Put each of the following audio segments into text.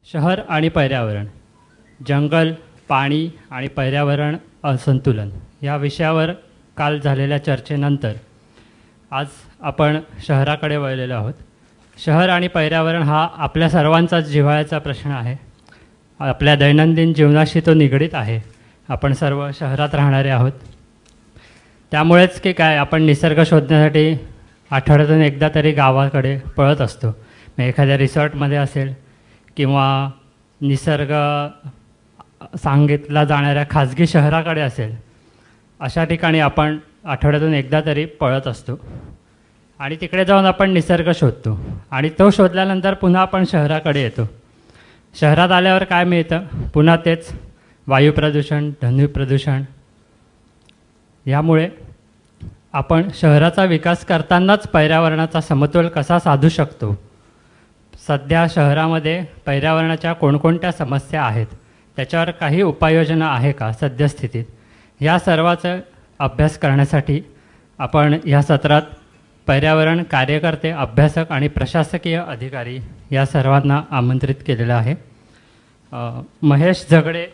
शहर आणि पर्यावरण, जंगल, पाणी आणि पर्यावरण असंतुलन या विषयावर काल झालेल्या चर्चेनंतर आज आपण शहराकडे वळलेलो आहोत. शहर आणि पर्यावरण हा आपल्या सर्वांचाच जिव्हाळ्याचा प्रश्न आहे. आपल्या दैनंदिन जीवनाशी तो निगडीत आहे. आपण सर्व शहरात राहणारे आहोत. त्यामुळेच की काय आपण निसर्ग शोधण्यासाठी आठवड्यातून एकदा तरी गावाकडे पळत असतो. मग एखाद्या रिसॉर्टमध्ये असेल किंवा निसर्ग सांगितला जाणाऱ्या खाजगी शहराकडे असेल, अशा ठिकाणी आपण आठवड्यातून एकदा तरी पळत असतो आणि तिकडे जाऊन आपण निसर्ग शोधतो आणि तो शोधल्यानंतर पुन्हा आपण शहराकडे येतो. शहरात आल्यावर काय मिळतं? पुन्हा तेच वायू प्रदूषण, ध्वनी प्रदूषण. यामुळे आपण शहराचा विकास करतानाच पर्यावरणाचा समतोल कसा साधू शकतो? सध्या शहरामध्ये पर्यावरणाच्या कोणकोणत्या समस्या आहेत, त्याच्यावर काही उपाययोजना आहे का सद्यस्थितीत? या सर्वाचा अभ्यास करण्यासाठी आपण या सत्रात पर्यावरण कार्यकर्ते, अभ्यासक आणि प्रशासकीय अधिकारी या सर्वांना आमंत्रित केलेलं आहे. महेश झगडे,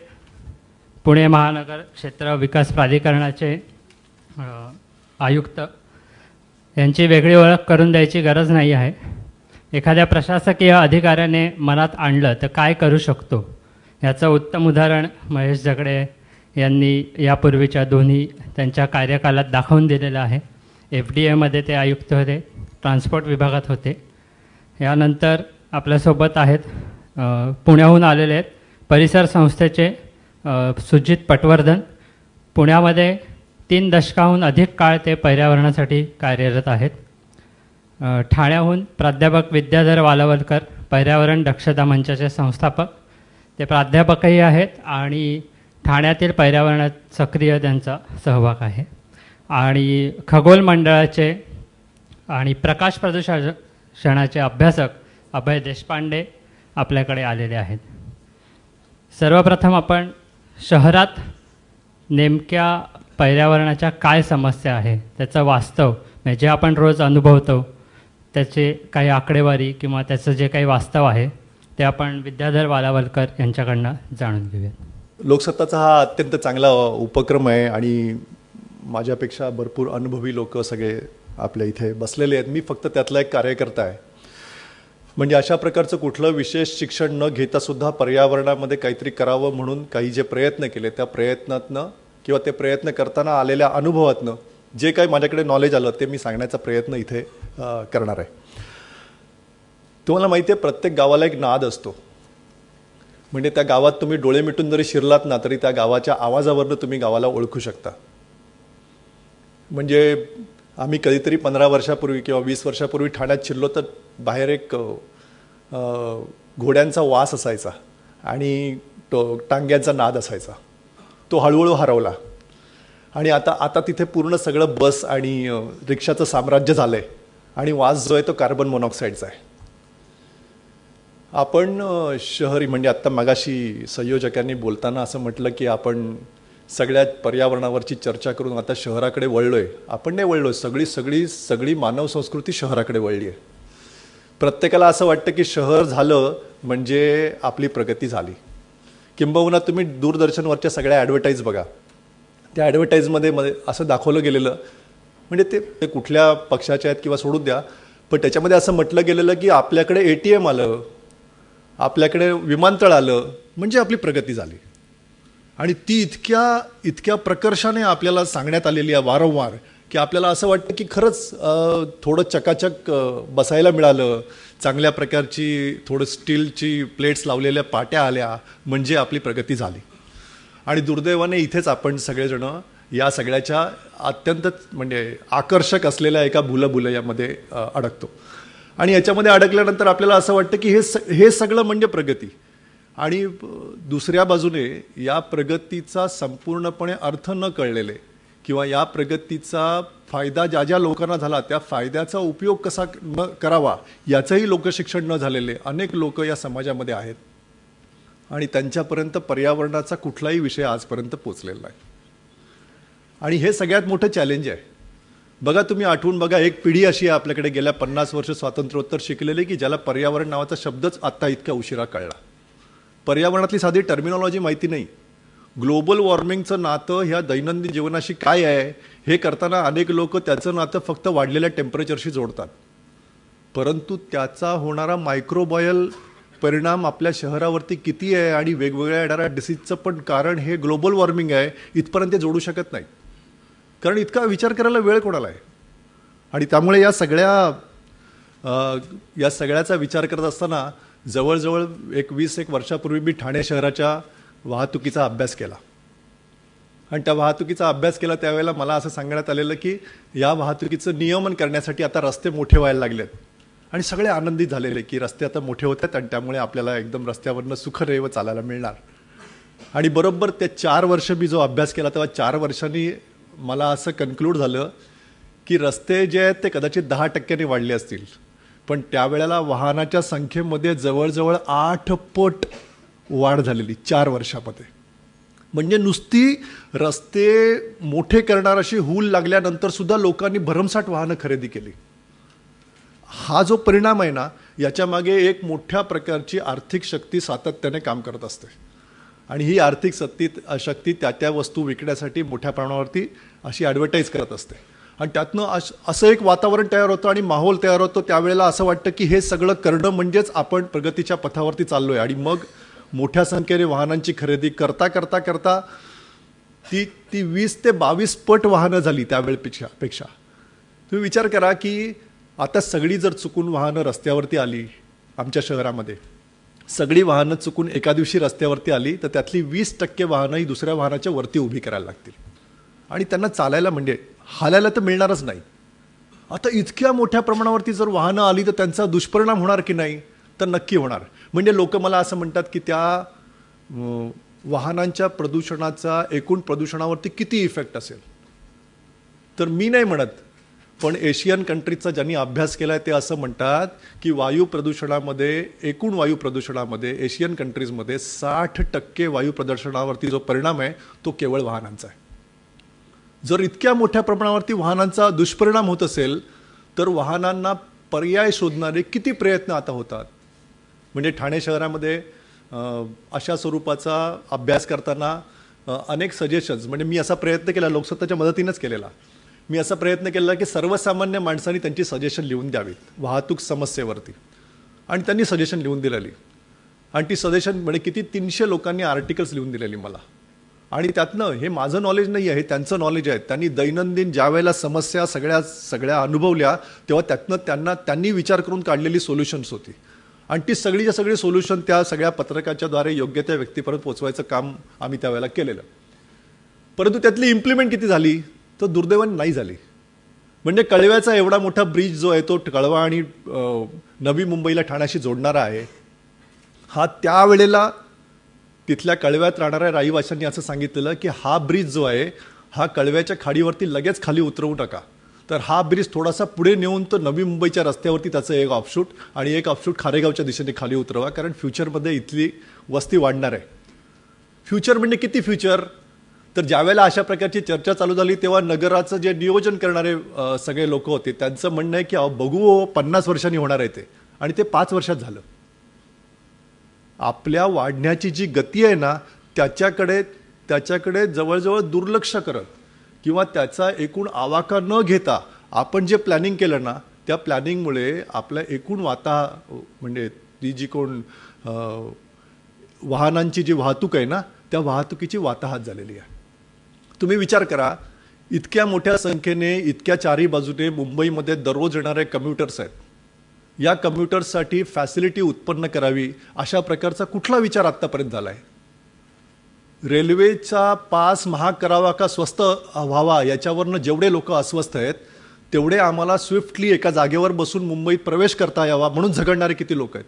पुणे महानगर क्षेत्र विकास प्राधिकरणाचे आयुक्त, यांची वेगळी ओळख करून द्यायची गरज नाही आहे. एखाद्या प्रशासकीय अधिकाऱ्याने मनात आणलं तर काय करू शकतो, याचं उत्तम उदाहरण महेश झगडे यांनी यापूर्वीच्या दोन्ही त्यांच्या कार्यकालात दाखवून दिलेलं आहे. FDAमध्ये ते आयुक्त होते, ट्रान्सपोर्ट विभागात होते. यानंतर आपल्यासोबत आहेत पुण्याहून आलेले आहेत परिसर संस्थेचे सुजित पटवर्धन. पुण्यामध्ये 3 दशकाहून अधिक काळ ते पर्यावरणासाठी कार्यरत आहेत. ठाण्याहून प्राध्यापक विद्याधर वालवलकर, पर्यावरण दक्षता मंचाचे संस्थापक. ते प्राध्यापकही आहेत आणि ठाण्यातील पर्यावरणात सक्रिय त्यांचा सहभाग आहे. आणि खगोल मंडळाचे आणि प्रकाश प्रदूषणाचे अभ्यासक अभय देशपांडे आपल्याकडे आलेले आहेत. सर्वप्रथम आपण शहरात नेमक्या पर्यावरणाच्या काय समस्या आहे, त्याचं वास्तव म्हणजे जे आपण रोज अनुभवतो त्याचे काही आकडेवारी किंवा त्याचं जे काही वास्तव आहे ते आपण विद्याधर वालावलकर यांच्याकडनं जाणून घेऊयात. लोकसत्ताचा हा अत्यंत चांगला उपक्रम आहे आणि माझ्यापेक्षा भरपूर अनुभवी लोक सगळे आपल्या इथे बसलेले आहेत. मी फक्त त्यातला एक कार्यकर्ता आहे. म्हणजे अशा प्रकारचं कुठलं विशेष शिक्षण न घेतासुद्धा पर्यावरणामध्ये काहीतरी करावं म्हणून काही जे प्रयत्न केले त्या प्रयत्नातनं किंवा ते प्रयत्न करताना आलेल्या अनुभवातनं जे काही माझ्याकडे नॉलेज आलं ते मी सांगण्याचा प्रयत्न इथे करणार आहे. तुम्हाला माहिती आहे, प्रत्येक गावाला एक नाद असतो. म्हणजे त्या गावात तुम्ही डोळे मिटून जरी शिरलात ना तरी त्या गावाच्या आवाजावरनं तुम्ही गावाला ओळखू शकता. म्हणजे आम्ही कधीतरी 15 वर्षापूर्वी किंवा 20 वर्षापूर्वी ठाण्यात शिरलो तर बाहेर एक घोड्यांचा वास असायचा आणि टांग्यांचा नाद असायचा. तो हळूहळू हरवला आणि आता तिथे पूर्ण सगळं बस आणि रिक्षाचं साम्राज्य झालं आहे आणि वास जो आहे तो कार्बन मोनॉक्साईडचा आहे. आपण शहरी म्हणजे आत्ता मगाशी संयोजकांनी बोलताना असं म्हटलं की आपण सगळ्या पर्यावरणावरची चर्चा करून आता शहराकडे वळलो आहे. आपण नाही वळलो, सगळी मानव संस्कृती शहराकडे वळली आहे. प्रत्येकाला असं वाटतं की शहर झालं म्हणजे आपली प्रगती झाली. किंबहुना तुम्ही दूरदर्शनवरच्या सगळ्या ॲडव्हर्टाईज बघा, त्या ॲडव्हर्टाईजमध्ये असं दाखवलं गेलेलं, म्हणजे ते कुठल्या पक्षाच्या आहेत किंवा सोडून द्या, पण त्याच्यामध्ये असं म्हटलं गेलेलं की आपल्याकडे ATM आलं, आपल्याकडे विमानतळ आलं म्हणजे आपली प्रगती झाली. आणि ती इतक्या प्रकर्षाने आपल्याला सांगण्यात आलेली आहे वारंवार की आपल्याला असं वाटतं की खरंच थोडं चकाचक बसायला मिळालं, चांगल्या प्रकारची थोडं स्टीलची प्लेट्स लावलेल्या पाट्या आल्या म्हणजे आपली प्रगती झाली. आणि दुर्दैवाने इथेच आपण सगळेजण या सगळ्याच्या अत्यंत म्हणजे आकर्षक असलेल्या एका भुलभुलैयामध्ये अडकतो. आणि याच्यामध्ये अडकल्यानंतर आपल्याला असं वाटतं की हे सगळं म्हणजे प्रगती. आणि दुसऱ्या बाजूने या प्रगतीचा संपूर्णपणे अर्थ न कळलेले किंवा या प्रगतीचा फायदा ज्या लोकांना झाला त्या फायद्याचा उपयोग कसा करावा याचंही लोकशिक्षण न झालेले अनेक लोक या समाजामध्ये आहेत आणि त्यांच्यापर्यंत पर्यावरणाचा कुठलाही विषय आजपर्यंत पोचलेला नाही. आणि हे सगळ्यात मोठं चॅलेंज आहे. बघा, तुम्ही आठवून बघा, एक पिढी अशी आहे आपल्याकडे गेल्या 50 वर्ष स्वातंत्र्योत्तर शिकलेली की ज्याला पर्यावरण नावाचा शब्दच आत्ता इतक्या उशिरा कळला. पर्यावरणातली साधी टर्मिनॉलॉजी माहिती नाही. ग्लोबल वॉर्मिंगचं नातं ह्या दैनंदिन जीवनाशी काय आहे हे करताना अनेक लोक त्याचं नातं फक्त वाढलेल्या टेम्परेचरशी जोडतात. परंतु त्याचा होणारा मायक्रोबायल परिणाम आपल्या शहरावरती किती आहे आणि वेगवेगळ्या येणाऱ्या डिसीजचं पण कारण हे ग्लोबल वॉर्मिंग आहे इथपर्यंत ते जोडू शकत नाही. कारण इतका विचार करायला वेळ कोणाला आहे. आणि त्यामुळे या सगळ्याचा विचार करत असताना जवळजवळ 20 वर्षापूर्वी मी ठाणे शहराच्या वाहतुकीचा अभ्यास केला. आणि त्या वाहतुकीचा अभ्यास केला त्यावेळेला मला असं सांगण्यात आलेलं की या वाहतुकीचं नियमन करण्यासाठी आता रस्ते मोठे व्हायला लागलेत. आणि सगळे आनंदित झालेले की रस्ते आता मोठे होत आहेत आणि त्यामुळे आपल्याला एकदम रस्त्यावरनं सुखरेव चालायला मिळणार. आणि बरोबर ते 4 वर्ष मी जो अभ्यास केला तेव्हा 4 वर्षांनी मला असं कन्क्लूड झालं की रस्ते जे आहेत ते कदाचित 10% वाढले असतील, पण त्यावेळेला वाहनाच्या संख्येमध्ये जवळजवळ 8 पट वाढ झालेली 4 वर्षामध्ये. म्हणजे नुसती रस्ते मोठे करणार अशी हूल लागल्यानंतर सुद्धा लोकांनी भरमसाठ वाहनं खरेदी केली. हा जो परिणाम आहे ना याच्या मागे एक मोठ्या प्रकारची आर्थिक शक्ती सातत्याने काम करत असते. आणि ही आर्थिक शक्ती त्या वस्तू विकण्यासाठी मोठ्या प्रमाणावरती अशी ॲडव्हर्टाईज करत असते. आणि त्यातनं असं एक वातावरण तयार होतं आणि माहोल तयार होतो. त्यावेळेला असं वाटतं की हे सगळं करणं म्हणजेच आपण प्रगतीच्या पथावरती चाललो आहे. आणि मग मोठ्या संख्येने वाहनांची खरेदी करता करता करता ती 20 ते 22 पट वाहनं झाली त्यावेळेपेक्षा. तुम्ही विचार करा की आता सगळी जर चुकून वाहनं रस्त्यावरती आली आमच्या शहरामध्ये, सगळी वाहनं चुकून एका दिवशी रस्त्यावरती आली तर त्यातली 20% वाहनं ही दुसऱ्या वाहनाच्या वरती उभी करायला लागतील. आणि त्यांना चालायला म्हणजे हालायला तर मिळणारच नाही. आता इतक्या मोठ्या प्रमाणावरती जर वाहनं आली तर त्यांचा दुष्परिणाम होणार की नाही, तर नक्की होणार. म्हणजे लोक मला असं म्हणतात की त्या वाहनांच्या प्रदूषणाचा एकूण प्रदूषणावरती किती इफेक्ट असेल. तर मी नाही म्हणत, पण एशियन कंट्रीजचा ज्यांनी अभ्यास केला आहे ते असं म्हणतात की एकूण वायू प्रदूषणामध्ये एशियन कंट्रीजमध्ये 60% वायू प्रदूषणावरती जो परिणाम आहे तो केवळ वाहनांचा आहे. जर इतक्या मोठ्या प्रमाणावरती वाहनांचा दुष्परिणाम होत असेल तर वाहनांना पर्याय शोधणारे किती प्रयत्न आता होतात. म्हणजे ठाणे शहरामध्ये अशा स्वरूपाचा अभ्यास करताना अनेक सजेशन्स, म्हणजे मी असा प्रयत्न केला, लोकसत्ताच्या मदतीनंच केलेला, मी असा प्रयत्न केला की सर्वसामान्य माणसांनी त्यांची सजेशन लिहून द्यावीत वाहतूक समस्येवरती. आणि त्यांनी सजेशन लिहून दिलेली. आणि ती सजेशन म्हणजे किती 300 लोकांनी आर्टिकल्स लिहून दिलेली मला. आणि त्यातनं हे माझं नॉलेज नाही आहे, हे त्यांचं नॉलेज आहे. त्यांनी दैनंदिन ज्या वेळेला समस्या सगळ्या अनुभवल्या तेव्हा त्यांनी विचार करून काढलेली सोल्युशन्स होती. आणि ती सगळीच्या सगळी सोल्युशन त्या सगळ्या पत्रकाच्याद्वारे योग्य त्या व्यक्तीपर्यंत पोचवायचं काम आम्ही त्यावेळेला केलेलं. परंतु त्यातली इम्प्लिमेंट किती झाली तर दुर्दैवाने नाही झाली. म्हणजे कळव्याचा एवढा मोठा ब्रिज जो आहे तो कळवा आणि नवी मुंबईला ठाण्याशी जोडणारा आहे, हा त्यावेळेला तिथल्या कळव्यात राहणाऱ्या रहिवाशांनी असं सांगितलेलं की हा ब्रिज जो आहे हा कळव्याच्या खाडीवरती लगेच खाली उतरवू नका, तर हा ब्रिज थोडासा पुढे नेऊन तो नवी मुंबईच्या रस्त्यावरती त्याचं एक ऑफशूट आणि एक ऑफशूट खारेगावच्या दिशेने खाली उतरवा, कारण फ्युचरमध्ये इथली वस्ती वाढणार आहे. फ्युचर म्हणजे किती फ्युचर, तर ज्यावेळेला अशा प्रकारची चर्चा चालू झाली तेव्हा नगराचं जे नियोजन करणारे सगळे लोक होते त्यांचं म्हणणं आहे की बघू 50 वर्षांनी होणार आहे ते, आणि ते 5 वर्षात झालं. आपल्या वाढण्याची जी गती आहे ना त्याच्याकडे जवळजवळ दुर्लक्ष करत किंवा त्याचा एकूण आवाका न घेता आपण जे प्लॅनिंग केलं ना त्या प्लॅनिंगमुळे आपल्या एकूण म्हणजे ती जी कोण वाहनांची जी वाहतूक आहे ना त्या वाहतुकीची वाताहत झालेली आहे. तुम्ही विचार करा, इतक्या मोठ्या संख्येने इतक्या चारही बाजूने मुंबईमध्ये दररोज येणारे कम्युटर्स आहेत. या कम्युटर्ससाठी फॅसिलिटी उत्पन्न करावी अशा प्रकारचा कुठला विचार आत्तापर्यंत झाला आहे. रेल्वेचा पास महाग करावा का स्वस्त व्हावा याच्यावरनं जेवढे लोक अस्वस्थ आहेत तेवढे आम्हाला स्विफ्टली एका जागेवर बसून मुंबईत प्रवेश करता यावा म्हणून झगडणारे किती लोक आहेत.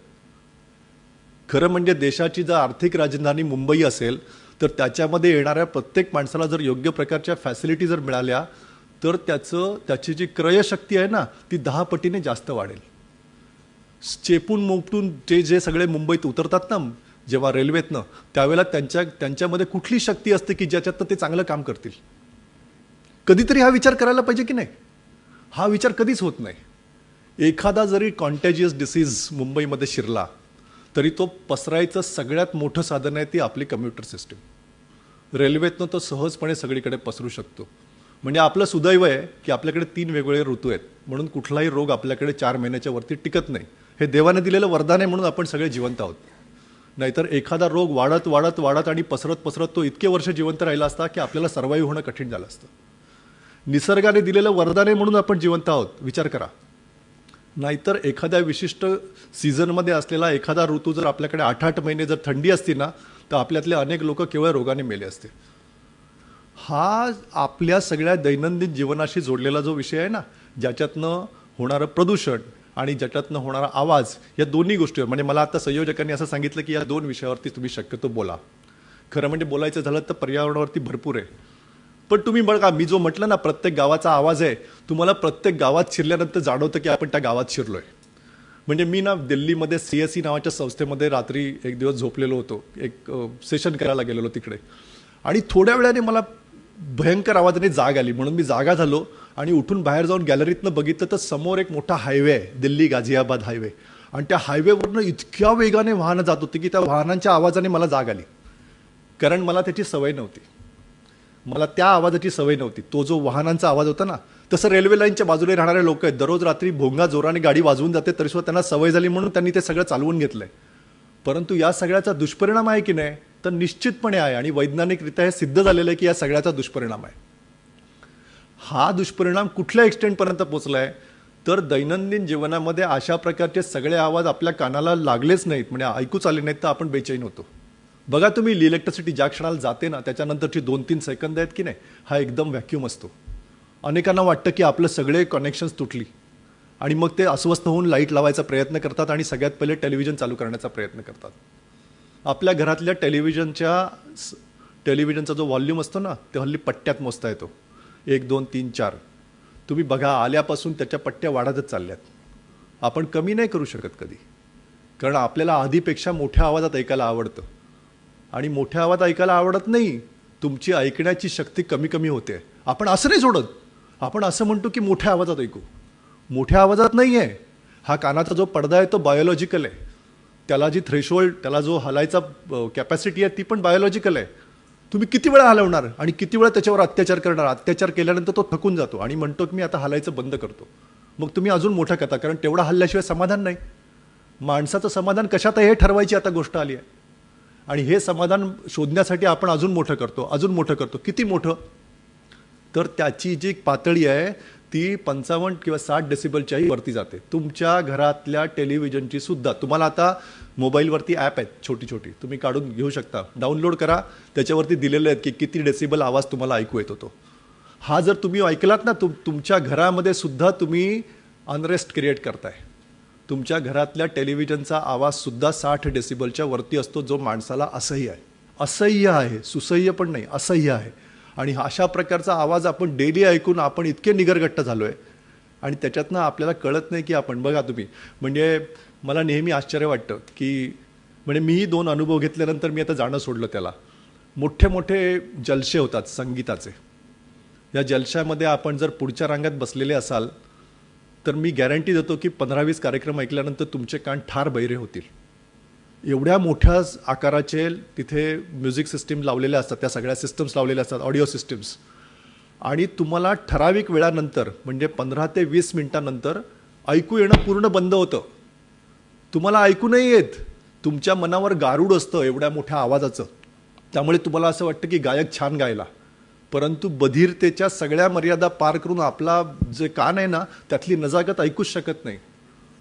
खरं म्हणजे देशाची जर आर्थिक राजधानी मुंबई असेल तर त्याच्यामध्ये येणाऱ्या प्रत्येक माणसाला जर योग्य प्रकारच्या फॅसिलिटी जर मिळाल्या तर त्याची जी क्रयशक्ती आहे ना ती 10 पटीने जास्त वाढेल. चेपून मोपटून जे सगळे मुंबईत उतरतात ना जेव्हा रेल्वेतनं त्यावेळेला त्यांच्यामध्ये कुठली शक्ती असते की ज्याच्यातनं ते चांगलं काम करतील. कधीतरी हा विचार करायला पाहिजे की नाही. हा विचार कधीच होत नाही. एखादा जरी कॉन्टॅजियस डिसीज मुंबईमध्ये शिरला तरी तो पसरायचं सगळ्यात मोठं साधन आहे ती आपली कम्प्युटर सिस्टीम. रेल्वेतनं तो सहजपणे सगळीकडे पसरू शकतो. म्हणजे आपलं सुदैव आहे की आपल्याकडे 3 वेगवेगळे ऋतू आहेत, म्हणून कुठलाही रोग आपल्याकडे 4 महिन्याच्या वरती टिकत नाही. हे देवाने दिलेलं वरदान आहे, म्हणून आपण सगळे जिवंत आहोत. नाहीतर एखादा रोग वाढत वाढत वाढत आणि पसरत पसरत तो इतके वर्ष जिवंत राहिला असता की आपल्याला सर्वाईव्ह होणं कठीण झालं असतं. निसर्गाने दिलेलं वरदान आहे म्हणून आपण जिवंत आहोत, विचार करा. नाहीतर एखाद्या विशिष्ट सीझनमध्ये असलेला एखादा ऋतू जर आपल्याकडे 8-8 महिने जर थंडी असती ना, तर आपल्यातले अनेक लोक केवळ रोगाने मेले असते. हा आपल्या सगळ्या दैनंदिन जीवनाशी जोडलेला जो विषय आहे ना, ज्याच्यातनं होणारं प्रदूषण आणि ज्याच्यातनं होणारा आवाज, या दोन्ही गोष्टीवर, म्हणजे मला आता संयोजकांनी असं सांगितलं की या 2 विषयावरती तुम्ही शक्यतो बोला. खरं म्हणजे बोलायचं झालं तर पर्यावरणावरती भरपूर आहे. पण तुम्ही बघा, मी जो म्हटलं ना प्रत्येक गावाचा आवाज आहे, तुम्हाला प्रत्येक गावात शिरल्यानंतर जाणवतं की आपण त्या गावात शिरलोय. म्हणजे मी ना दिल्लीमध्ये CSE नावाच्या संस्थेमध्ये रात्री एक दिवस झोपलेलो होतो, एक सेशन करायला गेलेलो तिकडे, आणि थोड्या वेळाने मला भयंकर आवाजाने जाग आली. म्हणून मी जागा झालो आणि उठून बाहेर जाऊन गॅलरीतनं बघितलं तर समोर एक मोठा हायवे आहे, दिल्ली गाझियाबाद हायवे, आणि त्या हायवेवरनं इतक्या वेगाने वाहनं जात होती की त्या वाहनांच्या आवाजाने मला जाग आली. कारण मला त्याची सवय नव्हती, मला त्या आवाजाची सवय नव्हती. तो जो वाहनांचा आवाज होता ना, तसं रेल्वे लाईनच्या बाजूला राहणारे लोक आहेत, दररोज रात्री भोंगा जोराने गाडी वाजवून जाते, तरीसुद्धा त्यांना सवय झाली म्हणून त्यांनी ते सगळं चालवून घेतलंय. परंतु या सगळ्याचा दुष्परिणाम आहे की नाही, तर निश्चितपणे आहे, आणि वैज्ञानिकरित्या हे सिद्ध झालेलं आहे की या सगळ्याचा दुष्परिणाम आहे. हा दुष्परिणाम कुठल्या एक्सटेंटपर्यंत पोहोचला आहे, तर दैनंदिन जीवनामध्ये अशा प्रकारचे सगळे आवाज आपल्या कानाला लागलेच नाहीत, म्हणजे ऐकूच आले नाहीत, तर आपण बेचैन होतो. बघा तुम्ही, इलेक्ट्रिसिटी ज्या क्षणाला जाते ना, त्याच्यानंतरची 2-3 सेकंद आहेत की नाही, हा एकदम व्हॅक्यूम असतो. अनेकांना वाटतं की आपलं सगळे कनेक्शन्स तुटली, आणि मग ते अस्वस्थ होऊन लाईट लावायचा प्रयत्न करतात आणि सगळ्यात पहिले टेलिव्हिजन चालू करण्याचा प्रयत्न करतात. आपल्या घरातल्या टेलिव्हिजनचा जो व्हॉल्यूम असतो ना, ते हल्ली पट्ट्यात मोजता येतो, 1, 2, 3, 4. तुम्ही बघा, आल्यापासून त्याच्या पट्ट्या वाढतच चालल्यात. आपण कमी नाही करू शकत कधी, कारण आपल्याला आधीपेक्षा मोठ्या आवाजात ऐकायला आवडतं, आणि मोठ्या आवाज ऐकायला आवडत नाही, तुमची ऐकण्याची शक्ती कमी कमी होते. आपण असं नाही सोडत, आपण असं म्हणतो की मोठ्या आवाजात ऐकू. मोठ्या आवाजात नाही आहे, हा कानाचा जो पडदा आहे तो बायोलॉजिकल आहे, त्याला जी थ्रेशोल्ड, त्याला जो हलायचा कॅपॅसिटी आहे ती पण बायोलॉजिकल आहे. तुम्ही किती वेळा हलवणार आणि किती वेळा त्याच्यावर अत्याचार करणार, अत्याचार केल्यानंतर तो थकून जातो आणि म्हणतो की मी आता हलायचं बंद करतो. मग तुम्ही अजून मोठं करता, कारण तेवढा हल्ल्याशिवाय समाधान नाही. माणसाचं समाधान कशात आहे हे ठरवायची आता गोष्ट आली आहे, आणि हे समाधान शोधण्यासाठी आपण अजून मोठं करतो, अजून मोठं करतो. किती मोठं, तर त्याची जी पातळी आहे ती 55 किंवा 60 डेसिबलच्याही वरती जाते. तुमच्या घरातल्या टेलिव्हिजनची सुद्धा, तुम्हाला आता मोबाईलवरती ॲप आहेत छोटी छोटी, तुम्ही काढून घेऊ शकता, डाउनलोड करा, त्याच्यावरती दिलेले आहेत की किती डेसिबल आवाज तुम्हाला ऐकू येतो तो. हा जर तुम्ही ऐकलात ना, तुमच्या घरामध्ये सुद्धा तुम्ही अनरेस्ट क्रिएट करताय. तुमच्या घरातल्या टेलिव्हिजनचा आवाजसुद्धा 60 डेसिबलच्या वरती असतो, जो माणसाला असह्य आहे. असह्य आहे, सुसह्य पण नाही, असह्य आहे. आणि अशा प्रकारचा आवाज आपण डेली ऐकून आपण इतके निगरगट्ट झालो आहे, आणि त्याच्यातनं आपल्याला कळत नाही की आपण, बघा तुम्ही, म्हणजे मला नेहमी आश्चर्य वाटतं की, म्हणजे मीही 2 अनुभव घेतल्यानंतर मी आता जाणं सोडलं त्याला. मोठे मोठे जलशे होतात संगीताचे, या जलशामध्ये आपण जर पुढच्या रांगात बसलेले असाल तर मी गॅरंटी देतो की 15-20 कार्यक्रम ऐकल्यानंतर तुमचे कान ठार बहिरे होतील. एवढ्या मोठ्या आकाराचे तिथे म्युझिक सिस्टीम लावलेल्या असतात, त्या सगळ्या सिस्टम्स लावलेल्या असतात, ऑडिओ सिस्टम्स, आणि तुम्हाला ठराविक वेळानंतर, म्हणजे 15 ते 20 मिनिटांनंतर ऐकू येणं पूर्ण बंद होतं. तुम्हाला ऐकू नाही येत, तुमच्या मनावर गारूड असतं एवढ्या मोठ्या आवाजाचं, त्यामुळे तुम्हाला असं वाटतं की गायक छान गायला, परंतु बधिरतेच्या सगळ्या मर्यादा पार करून आपला जे कान आहे ना, त्यातली नजाकत ऐकूच शकत नाही.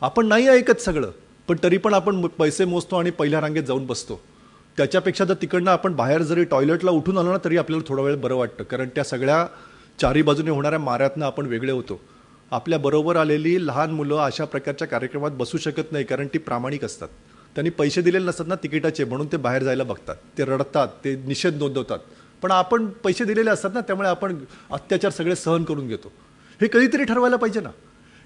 आपण नाही ऐकत सगळं, पण तरी पण आपण पैसे मोजतो आणि पहिल्या रांगेत जाऊन बसतो. त्याच्यापेक्षा जर तिकडनं आपण बाहेर जरी टॉयलेटला उठून आलो ना, तरी आपल्याला थोडा वेळ बरं वाटतं, कारण त्या सगळ्या चारी बाजूने होणाऱ्या माऱ्यातनं आपण वेगळे होतो. आपल्या बरोबर आलेली लहान मुलं अशा प्रकारच्या कार्यक्रमात बसू शकत नाही, कारण ती प्रामाणिक असतात, त्यांनी पैसे दिलेले नसतात ना तिकिटाचे, म्हणून ते बाहेर जायला बघतात, ते रडतात, ते निषेध नोंदवतात. पण आपण पैसे दिलेले असतात ना, त्यामुळे आपण अत्याचार सगळे सहन करून घेतो. हे कधीतरी ठरवायला पाहिजे ना,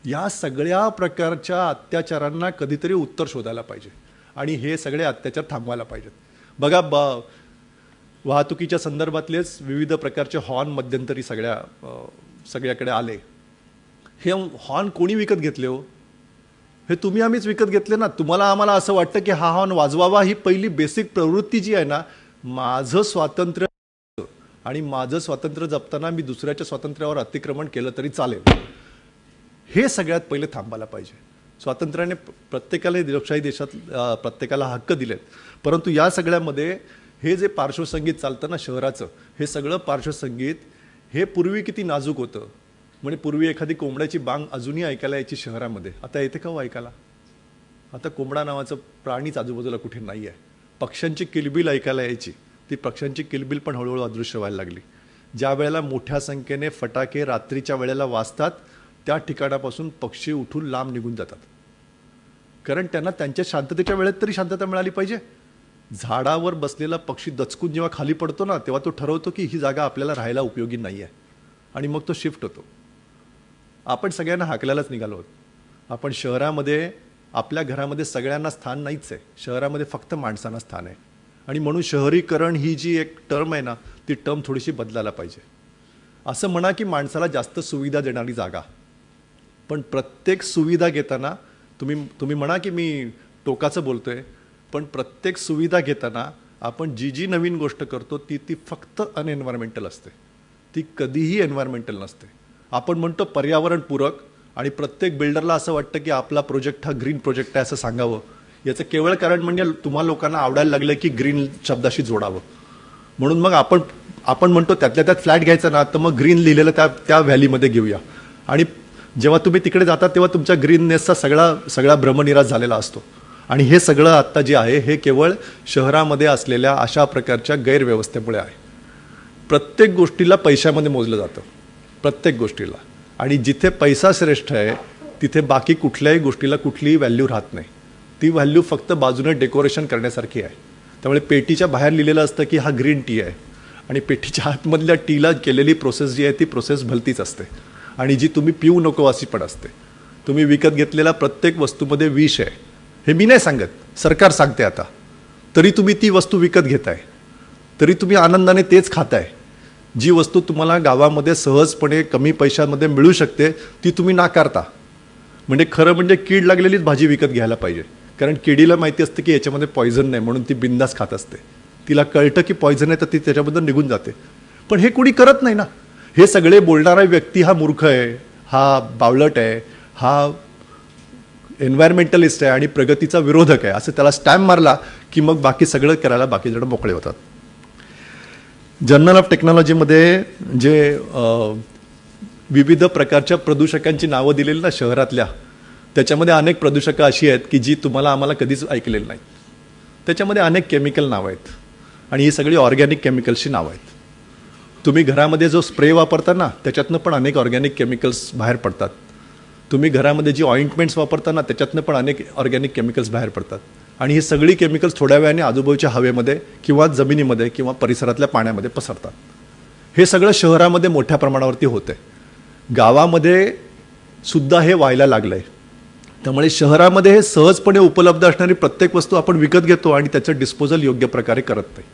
या सगळ्या प्रकारच्या अत्याचारांना कधीतरी उत्तर शोधायला पाहिजे, आणि हे सगळे अत्याचार थांबवायला पाहिजेत. बघा, वाहतुकीच्या संदर्भातलेच विविध प्रकारचे हॉर्न मध्यंतरी सगळ्याकडे आले. हे हॉर्न कोणी विकत घेतले हो? हे तुम्ही आम्हीच विकत घेतले ना. तुम्हाला आम्हाला असं वाटतं की हा हॉर्न वाजवावा, ही पहिली बेसिक प्रवृत्ती जी आहे ना, माझं स्वातंत्र्य आणि माझं स्वातंत्र्य जपताना मी दुसऱ्याच्या स्वातंत्र्यावर अतिक्रमण केलं तरी चालेल, हे सगळ्यात पहिले थांबायला पाहिजे. स्वातंत्र्याने प्रत्येकाला लोकशाही देशात प्रत्येकाला हक्क दिलेत, परंतु या सगळ्यामध्ये हे जे पार्श्वसंगीत चालतं ना शहराचं, हे सगळं पार्श्वसंगीत हे पूर्वी किती नाजूक होतं. म्हणजे पूर्वी एखादी कोंबड्याची बांग अजूनही ऐकायला यायची शहरामध्ये, आता येते का हो ऐकायला? आता कोंबडा नावाचं प्राणीच आजूबाजूला कुठे नाही आहे. पक्ष्यांची किलबिल ऐकायला यायची, ती पक्ष्यांची किलबिल पण हळूहळू अदृश्य व्हायला लागली. ज्या वेळेला मोठ्या संख्येने फटाके रात्रीच्या वेळेला वाजतात, त्या ठिकाणापासून पक्षी उठून लांब निघून जातात, कारण त्यांना त्यांच्या शांततेच्या वेळेत तरी शांतता मिळाली पाहिजे. झाडावर बसलेला पक्षी दचकून जेव्हा खाली पडतो ना, तेव्हा तो ठरवतो की ही जागा आपल्याला राहायला उपयोगी नाही आहे, आणि मग तो शिफ्ट होतो. आपण सगळ्यांना हाकलायलाच निघालो आहोत. आपण शहरामध्ये आपल्या घरामध्ये सगळ्यांना स्थान नाहीच आहे, शहरामध्ये फक्त माणसांना स्थान आहे. आणि म्हणून शहरीकरण ही जी एक टर्म आहे ना, ती टर्म थोडीशी बदलायला पाहिजे. असं म्हणा की माणसाला जास्त सुविधा देणारी जागा, पण प्रत्येक सुविधा घेताना तुम्ही म्हणा की मी टोकाचं बोलतोय, पण प्रत्येक सुविधा घेताना आपण जी जी नवीन गोष्ट करतो ती फक्त अनएन्व्हायरमेंटल असते, ती कधीही एन्व्हायरमेंटल नसते. आपण म्हणतो पर्यावरणपूरक, आणि प्रत्येक बिल्डरला असं वाटतं की आपला प्रोजेक्ट हा ग्रीन प्रोजेक्ट आहे असं सांगावं. याचं केवळ कारण म्हणजे तुम्हा लोकांना आवडायला लागलं की ग्रीन शब्दाशी जोडावं, म्हणून मग आपण म्हणतो त्यातल्या त्यात फ्लॅट घ्यायचा ना, तर मग ग्रीन लिहिलेलं त्या व्हॅलीमध्ये घेऊया. आणि जेव्हा तुम्ही तिकडे जाता तेव्हा तुमच्या ग्रीननेसचा सगळा भ्रमनिरास झालेला असतो. आणि हे सगळं आत्ता जे आहे हे केवळ शहरामध्ये असलेल्या अशा प्रकारच्या गैरव्यवस्थेमुळे आहे. प्रत्येक गोष्टीला पैशामध्ये मोजलं जातं, प्रत्येक गोष्टीला. आणि जिथे पैसा श्रेष्ठ आहे तिथे बाकी कुठल्याही गोष्टीला कुठलीही व्हॅल्यू राहत नाही. ती व्हॅल्यू फक्त बाजूने डेकोरेशन करण्यासारखी आहे. त्यामुळे पेटीच्या बाहेर लिहिलेलं असतं की हा ग्रीन टी आहे, आणि पेटीच्या आतमधल्या टीला केलेली प्रोसेस जी आहे ती प्रोसेस भलतीच असते, आणि जी तुम्ही पिऊ नको अशी पण असते. तुम्ही विकत घेतलेल्या प्रत्येक वस्तूमध्ये विष आहे, हे मी नाही सांगत, सरकार सांगते आता. तरी तुम्ही ती वस्तू विकत घेताय, तरी तुम्ही आनंदाने तेच खाताय. जी वस्तू तुम्हाला गावामध्ये सहजपणे कमी पैशामध्ये मिळू शकते ती तुम्ही नाकारता. म्हणजे खरं म्हणजे कीड लागलेलीच भाजी विकत घ्यायला पाहिजे, कारण किडीला माहिती असते की याच्यामध्ये पॉयझन नाही, म्हणून ती बिंदास खात असते. तिला कळतं की पॉयझन आहे तर ती त्याच्याबद्दल निघून जाते. पण हे कुणी करत नाही ना. हे सगळे बोलणारा व्यक्ती हा मूर्ख आहे, हा बावळट आहे, हा एन्व्हायरमेंटलिस्ट आहे आणि प्रगतीचा विरोधक आहे, असं त्याला स्टॅम्प मारला की मग बाकी सगळं करायला बाकी जण मोकळे होतात. जर्नल ऑफ टेक्नॉलॉजीमध्ये जे विविध प्रकारच्या प्रदूषकांची नावं दिलेली ना शहरातल्या, त्याच्यामध्ये अनेक प्रदूषकं अशी आहेत की जी तुम्हाला आम्हाला कधीच ऐकलेली नाहीत. त्याच्यामध्ये अनेक केमिकल नावं आहेत, आणि ही सगळी ऑर्गॅनिक केमिकल्सची नावं आहेत. तुम्ही घरामध्ये जो स्प्रे वापरता ना, त्याच्यातनं पण अनेक ऑर्गॅनिक केमिकल्स बाहेर पडतात. तुम्ही घरामध्ये जी ऑइंटमेंट्स वापरता ना, त्याच्यातनं पण अनेक ऑर्गॅनिक केमिकल्स बाहेर पडतात. आणि ही सगळी केमिकल्स थोड्या वेळाने आजूबाजूच्या हवेमध्ये किंवा जमिनीमध्ये किंवा परिसरातल्या पाण्यामध्ये पसरतात. हे सगळं शहरामध्ये मोठ्या प्रमाणावरती होतं आहे. गावामध्ये सुद्धा हे व्हायला लागलं आहे. त्यामुळे शहरामध्ये हे सहजपणे उपलब्ध असणारी प्रत्येक वस्तू आपण विकत घेतो आणि त्याचं डिस्पोजल योग्य प्रकारे करत नाही,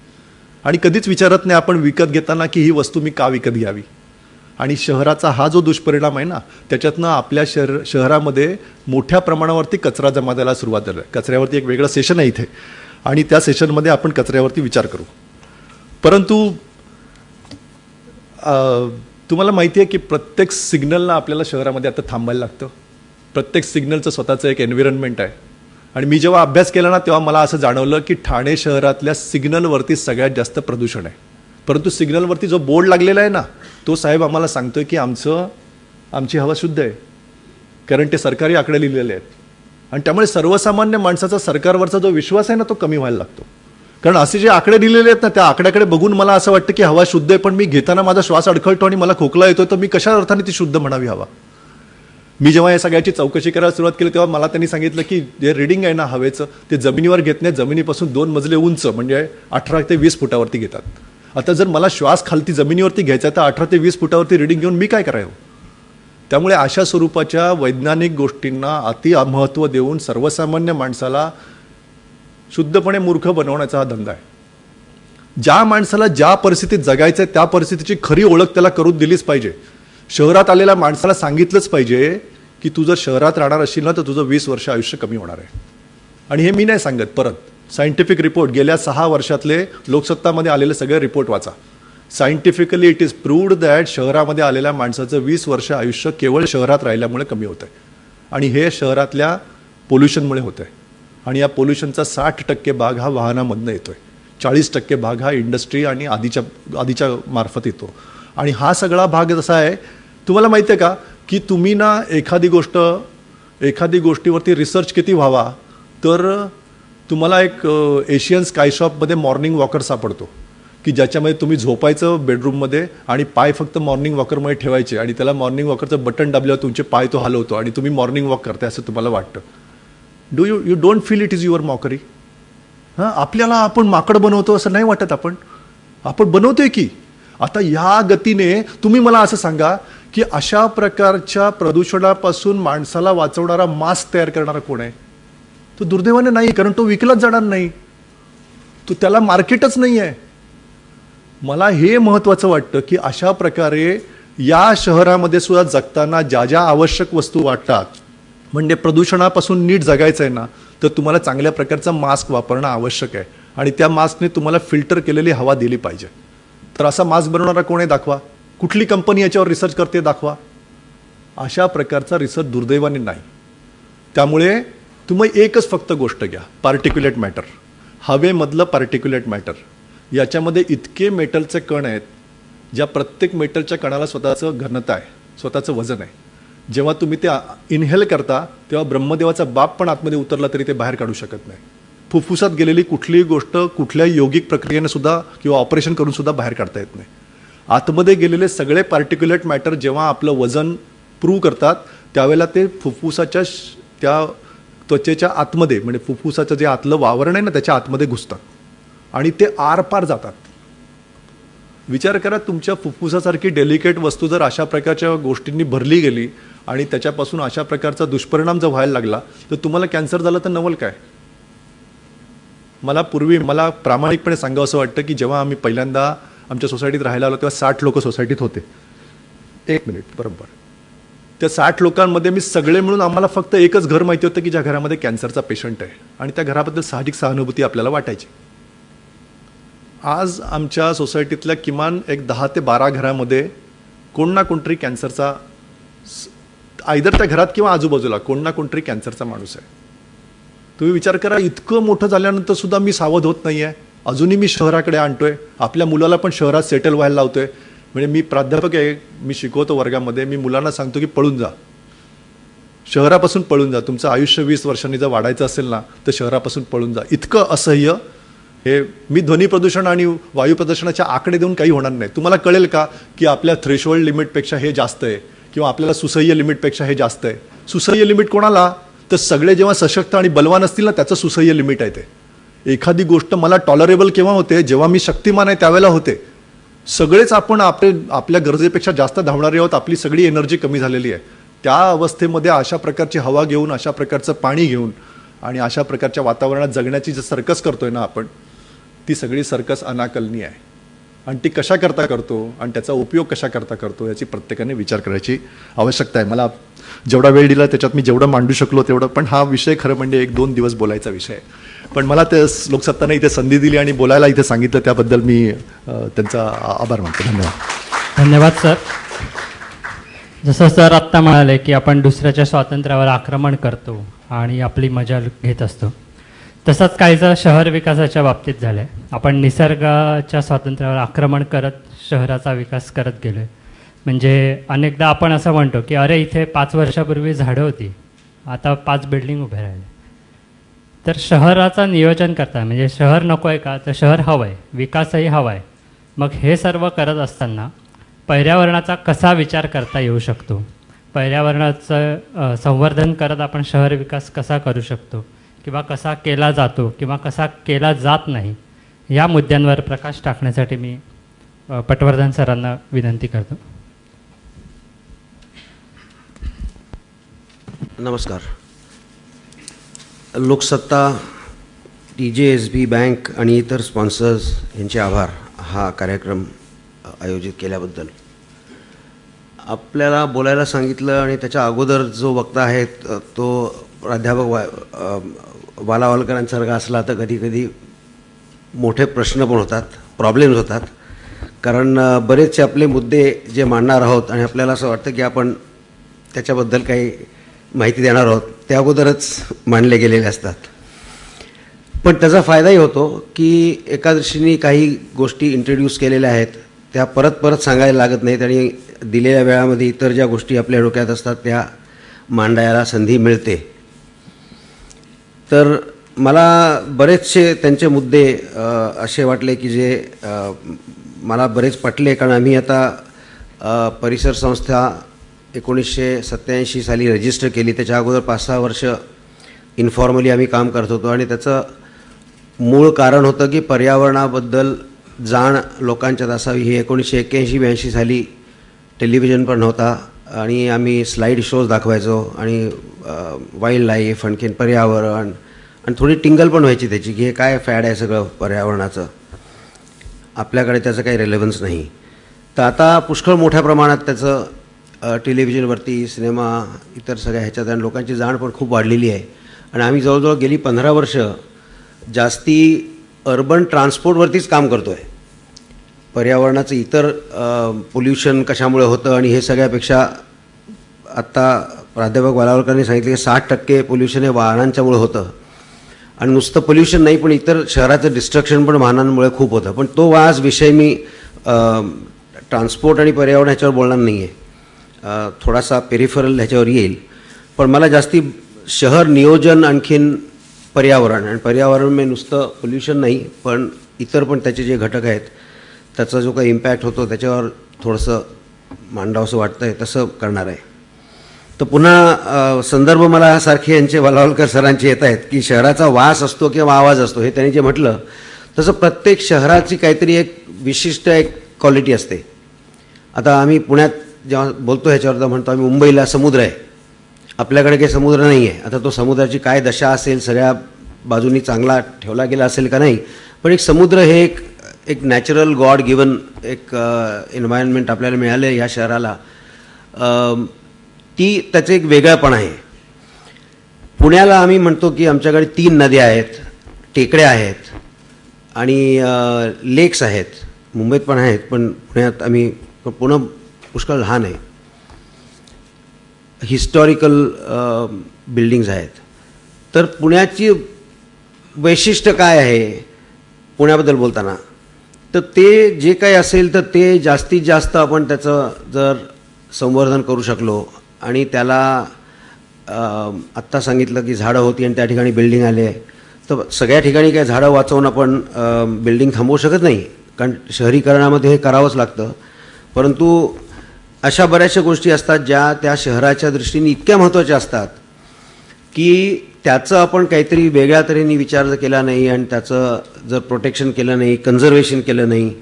आणि कधीच विचारत नाही आपण विकत घेताना की ही वस्तू मी का विकत घ्यावी. आणि शहराचा हा जो दुष्परिणाम आहे ना, त्याच्यातनं आपल्या शहरामध्ये मोठ्या प्रमाणावरती कचरा जमा द्यायला सुरुवात झाली आहे. कचऱ्यावरती एक वेगळं सेशन आहे इथे, आणि त्या सेशनमध्ये आपण कचऱ्यावरती विचार करू. परंतु तुम्हाला माहिती आहे की प्रत्येक सिग्नलला आपल्याला शहरामध्ये आता थांबायला लागतं. प्रत्येक सिग्नलचं स्वतःचं एक एन्व्हायरमेंट आहे. आणि मी जेव्हा अभ्यास केला ना, तेव्हा मला असं जाणवलं की ठाणे शहरातल्या सिग्नलवरती सगळ्यात जास्त प्रदूषण आहे. परंतु सिग्नलवरती जो बोर्ड लागलेला आहे ना, तो साहेब आम्हाला सांगतोय की आमची हवा शुद्ध आहे, कारण ते सरकारी आकडे लिहिलेले आहेत. आणि त्यामुळे सर्वसामान्य माणसाचा सरकारवरचा जो विश्वास आहे ना, तो कमी व्हायला लागतो. कारण असे जे आकडे दिलेले आहेत ना, त्या आकड्याकडे बघून मला असं वाटतं की हवा शुद्ध आहे, पण मी घेताना माझा श्वास अडखळतो आणि मला खोकला येतो, तर मी कशा अर्थाने ती शुद्ध म्हणावी हवा. मी जेव्हा या सगळ्याची चौकशी करायला सुरुवात केली तेव्हा मला त्यांनी सांगितलं की जे रिडिंग आहे ना हवेचं, ते जमिनीवर घेत नाही, जमिनीपासून 2 मजले उंच म्हणजे 18 ते 20 फुटावरती घेतात. आता जर मला श्वास खालती जमिनीवरती घ्यायचा तर 18 ते 20 फुटावरती रिडिंग घेऊन मी काय करावं. त्यामुळे अशा स्वरूपाच्या वैज्ञानिक गोष्टींना अति महत्त्व देऊन सर्वसामान्य माणसाला शुद्धपणे मूर्ख बनवण्याचा हा धंदा आहे. ज्या माणसाला ज्या परिस्थितीत जगायचं आहे त्या परिस्थितीची खरी ओळख त्याला करून दिलीच पाहिजे. शहरात आलेल्या माणसाला सांगितलंच पाहिजे की तू जर शहरात राहणार असशील ना तर तुझं 20 वर्ष आयुष्य कमी होणार आहे. आणि हे मी नाही सांगत, परत सायंटिफिक रिपोर्ट गेल्या 6 वर्षातले लोकसत्तामध्ये आलेले सगळे रिपोर्ट वाचा. Scientifically it is proved that शहरामध्ये आलेल्या माणसाचं 20 वर्ष आयुष्य केवळ शहरात राहिल्यामुळे कमी होतं आहे. आणि हे शहरातल्या पोल्युशनमुळे होतं आहे. आणि या पोल्युशनचा 60% भाग हा वाहनामधनं येतो आहे, 40% भाग हा इंडस्ट्री आणि आधीच्या मार्फत येतो. आणि हा सगळा भाग असा आहे, तुम्हाला माहिती आहे का, की तुम्ही ना एखादी गोष्टीवरती रिसर्च किती व्हावा तर तुम्हाला एक एशियन स्काय शॉपमध्ये मॉर्निंग वॉकर सापडतो की ज्याच्यामध्ये तुम्ही झोपायचं बेडरूममध्ये आणि पाय फक्त मॉर्निंग वॉकरमध्ये ठेवायचे आणि त्याला मॉर्निंग वॉकरचं बटन दाबल्यावर तुमचे पाय तो हलवतो आणि तुम्ही मॉर्निंग वॉक करताय असं तुम्हाला वाटतं. You don't feel it is your mockery. हां, आपल्याला आपण माकड बनवतो असं नाही वाटत. आपण बनवतोय की. आता ह्या गतीने तुम्ही मला असं सांगा की अशा प्रकारच्या प्रदूषणापासून माणसाला वाचवणारा मास्क तयार करणारा कोण आहे? तो दुर्दैवाने नाही, कारण तो विकलाच जाणार नाही, तो त्याला मार्केटच नाही आहे. मला हे महत्त्वाचं वाटतं की अशा प्रकारे या शहरामध्ये सुद्धा जगताना ज्या ज्या आवश्यक वस्तू वाटतात, म्हणजे प्रदूषणापासून नीट जगायचं आहे ना तर तुम्हाला चांगल्या प्रकारचा मास्क वापरणं आवश्यक आहे आणि त्या मास्कने तुम्हाला फिल्टर केलेली हवा दिली पाहिजे. तर असा मास्क बनवणारा कोण आहे दाखवा. कुठली कंपनी याच्यावर रिसर्च करते दाखवा. अशा प्रकारचा रिसर्च दुर्दैवाने नाही. त्यामुळे तुम्ही एकच फक्त गोष्ट घ्या, पार्टिक्युलेट मॅटर, हवेमधलं पार्टिक्युलेट मॅटर. याच्यामध्ये इतके मेटलचे कण आहेत, ज्या प्रत्येक मेटलच्या कणाला स्वतःचं घनता आहे, स्वतःचं वजन आहे. जेव्हा तुम्ही ते इनहेल करता तेव्हा ब्रह्मदेवाचा बाप पण आतमध्ये उतरला तरी ते बाहेर काढू शकत नाही. फुफ्फुसात गेलेली कुठलीही गोष्ट कुठल्याही योगिक प्रक्रियेने सुद्धा किंवा ऑपरेशन करून सुद्धा बाहेर काढता येत नाही. आतमध्ये गेलेले सगळे पार्टिक्युलेट मॅटर जेव्हा आपलं वजन प्रूव्ह करतात त्यावेळेला ते फुफ्फुसाच्या त्या त्वचेच्या आतमध्ये, म्हणजे फुफ्फुसाचं जे आतलं वावरण आहे ना त्याच्या आतमध्ये घुसतात आणि ते आरपार जातात. विचार करा, तुमच्या फुफ्फुसासारखी डेलिकेट वस्तू जर अशा प्रकारच्या गोष्टींनी भरली गेली आणि त्याच्यापासून अशा प्रकारचा दुष्परिणाम जर व्हायला लागला तर तुम्हाला कॅन्सर झालं तर नवल काय. मला प्रामाणिकपणे सांगावं असं वाटतं की जेव्हा आम्ही पहिल्यांदा आमच्या सोसायटीत राहायला आलो तेव्हा 60 लोक सोसायटीत होते. 1 मिनिट बरोबर. त्या 60 लोकांमध्ये मी सगळे मिळून आम्हाला फक्त एकच घर माहिती होतं की ज्या घरामध्ये कॅन्सरचा पेशंट आहे आणि त्या घराबद्दल साहजिक सहानुभूती आपल्याला वाटायची. आज आमच्या सोसायटीतल्या किमान एक 10 ते 12 घरामध्ये कोण ना कोणतरी कॅन्सरचा, आयदर त्या घरात किंवा आजूबाजूला कोण ना कोणतरी कॅन्सरचा माणूस आहे. तुम्ही विचार करा, इतकं मोठं झाल्यानंतर सुद्धा मी सावध होत नाही आहे. अजूनही मी शहराकडे आणतोय, आपल्या मुलाला पण शहरात सेटल व्हायला लावतोय. म्हणजे मी प्राध्यापक आहे, मी शिकवतो वर्गामध्ये, मी मुलांना सांगतो की पळून जा, शहरापासून पळून जा. तुमचं आयुष्य 20 वर्षांनी जर वाढायचं असेल ना तर शहरापासून पळून जा. इतकं असह्य हे. मी ध्वनी प्रदूषण आणि वायू प्रदूषणाच्या आकडे देऊन काही होणार नाही. तुम्हाला कळेल का की आपल्या थ्रेशोल्ड लिमिटपेक्षा हे जास्त आहे किंवा आपल्याला सुसह्य लिमिटपेक्षा हे जास्त आहे. सुसह्य लिमिट कोणाला, तर सगळे जेव्हा सशक्त आणि बलवान असतील ना त्याचं सुसह्य लिमिट आहे ते. एखादी गोष्ट मला टॉलरेबल केव्हा होते, जेव्हा मी शक्तिमान आहे त्यावेळेला होते. सगळेच आपण आपल्या गरजेपेक्षा जास्त धावणारे आहोत, आपली सगळी एनर्जी कमी झालेली आहे. त्या अवस्थेमध्ये अशा प्रकारची हवा घेऊन, अशा प्रकारचं पाणी घेऊन आणि अशा प्रकारच्या वातावरणात जगण्याची जी सर्कस करतोय ना आपण, ती सगळी सर्कस अनाकलनीय आहे. आणि ती कशा करता करतो आणि त्याचा उपयोग कशा करता करतो याची प्रत्येकाने विचार करायची आवश्यकता आहे. मला जेवढा वेळ दिला त्याच्यात मी जेवढं मांडू शकलो तेवढं, पण हा विषय खरं म्हणजे 1-2 दिवस बोलायचा विषय आहे. पण मला ते लोकसत्ताने इथे संधी दिली आणि बोलायला इथे सांगितलं त्याबद्दल मी त्यांचा आभार मानतो. धन्यवाद सर. जसं सर आत्ता म्हणाले की आपण दुसऱ्याच्या स्वातंत्र्यावर आक्रमण करतो आणि आपली मजा घेत असतो, तसंच काहीचं शहर विकासाच्या बाबतीत झालं आहे. आपण निसर्गाच्या स्वातंत्र्यावर आक्रमण करत शहराचा विकास करत गेलो आहे. म्हणजे अनेकदा आपण असं म्हणतो की अरे इथे 5 वर्षापूर्वी झाडं होती, आता 5 बिल्डिंग उभे राहिले. तर शहराचं नियोजन करता, म्हणजे शहर नको आहे का, तर शहर हवं आहे, विकासही हवा आहे. मग हे सर्व करत असताना पर्यावरणाचा कसा विचार करता येऊ शकतो, पर्यावरणाचं संवर्धन करत आपण शहर विकास कसा करू शकतो किंवा कसा केला जातो किंवा कसा केला जात नाही, या मुद्द्यांवर प्रकाश टाकण्यासाठी मी पटवर्धन सरांना विनंती करतो. नमस्कार. लोकसत्ता, TJSB बँक आणि इतर स्पॉन्सर्स यांचे आभार हा कार्यक्रम आयोजित केल्याबद्दल. आपल्याला बोलायला सांगितलं आणि त्याच्या अगोदर जो वक्ता आहे तो प्राध्यापक वालावलकरांसारखा असला तर कधी कधी मोठे प्रश्न पण होतात, प्रॉब्लेम्स होतात. कारण बरेचसे आपले मुद्दे जे मांडणार आहोत आणि आपल्याला असं वाटतं की आपण त्याच्याबद्दल काही माहिती देणार आहोत त्या अगोदरच मांडले गेलेले असतात. पण त्याचा फायदाही होतो की एका दृष्टीने काही गोष्टी इंट्रोड्यूस केलेल्या आहेत त्या परत परत सांगायला लागत नाहीत आणि दिलेल्या वेळामध्ये इतर ज्या गोष्टी आपल्या डोक्यात असतात त्या मांडायला संधी मिळते. तर मला बरेचसे त्यांचे मुद्दे असे वाटले की जे मला बरेच पटले. कारण आम्ही आता परिसर संस्था 1987 साली रजिस्टर केली. त्याच्या अगोदर 5-6 वर्ष इन्फॉर्मली आम्ही काम करत होतो आणि त्याचं मूळ कारण होतं की पर्यावरणाबद्दल जाण लोकांच्यात असावी. ही 1981-82 साली टेलिव्हिजन पण नव्हता आणि आम्ही स्लाईड शोज दाखवायचो आणि वाईल्ड लाईफ आणखीन पर्यावरण आणि थोडी टिंगल पण व्हायची त्याची की हे काय फॅड आहे सगळं पर्यावरणाचं, आपल्याकडे त्याचं काही रेलेव्हन्स नाही. तर आता पुष्कळ मोठ्या प्रमाणात त्याचं टेलिव्हिजनवरती, सिनेमा, इतर सगळ्या ह्याच्यात आणि लोकांची जाण पण खूप वाढलेली आहे. आणि आम्ही जवळजवळ गेली 15 वर्ष जास्ती अर्बन ट्रान्सपोर्टवरतीच काम करतो आहे. पर्यावरणाचं इतर पोल्युशन कशामुळे होतं आणि हे सगळ्यापेक्षा आत्ता प्राध्यापक वालावलकरांनी सांगितलं की 60% पोल्युशन हे वाहनांच्यामुळे होतं. आणि नुसतं पोल्युशन नाही पण इतर शहराचं डिस्ट्रक्शन पण वाहनांमुळे खूप होतं. पण तो आज विषय मी ट्रान्सपोर्ट आणि पर्यावरण ह्याच्यावर बोलणार नाही आहे, थोडासा पेरिफरल ह्याच्यावर येईल. पण मला जास्ती शहर नियोजन आणखीन पर्यावरण आणि पर्यावरण म्हणजे नुसतं पोल्युशन नाही पण इतर पण त्याचे जे घटक आहेत त्याचा जो काही इम्पॅक्ट होतो त्याच्यावर थोडंसं मांडावंसं वाटतं आहे, तसं करणार आहे. तर पुन्हा संदर्भ मला सारखे यांचे वालावलकर सरांचे येत आहेत की शहराचा वास असतो किंवा आवाज असतो. हे त्यांनी जे म्हटलं तसं प्रत्येक शहराची काहीतरी एक विशिष्ट एक क्वालिटी असते. आता आम्ही पुण्यात जेव्हा बोलतो ह्याच्यावर तर म्हणतो आम्ही मुंबईला समुद्र आहे, आपल्याकडे काही समुद्र नाही आहे. आता तो समुद्राची काय दशा असेल, सगळ्या बाजूनी चांगला ठेवला गेला असेल का नाही, पण एक समुद्र हे एक नॅचरल गॉड गिवन एक एन्व्हायरमेंट आपल्याला मिळालं आहे या शहराला. ती त्याचं एक वेगळंपण आहे. पुण्याला आम्ही म्हणतो की आमच्याकडे 3 नद्या आहेत, टेकड्या आहेत आणि लेक्स आहेत. मुंबईत पण आहेत पण पुण्यात आम्ही पुणे पुष्कळ लहान आहे. हिस्टॉरिकल बिल्डिंग्ज आहेत. तर पुण्याची वैशिष्ट्य काय आहे पुण्याबद्दल बोलताना, तर ते जे काही असेल तर ते जास्तीत जास्त आपण त्याचं जर संवर्धन करू शकलो आणि त्याला आत्ता सांगितलं की झाडं होती आणि त्या ठिकाणी बिल्डिंग आले, तर सगळ्या ठिकाणी काय झाडं वाचवून आपण बिल्डिंग थांबवू शकत नाही कारण शहरीकरणामध्ये हे करावंच लागतं. परंतु अशा बऱ्याचशा गोष्टी असतात ज्या त्या शहराच्या दृष्टीने इतक्या महत्त्वाच्या असतात की त्याचं आपण काहीतरी वेगळ्या तऱ्हेने विचार जर केला नाही आणि त्याचं जर प्रोटेक्शन केलं नाही, कन्झर्वेशन केलं नाही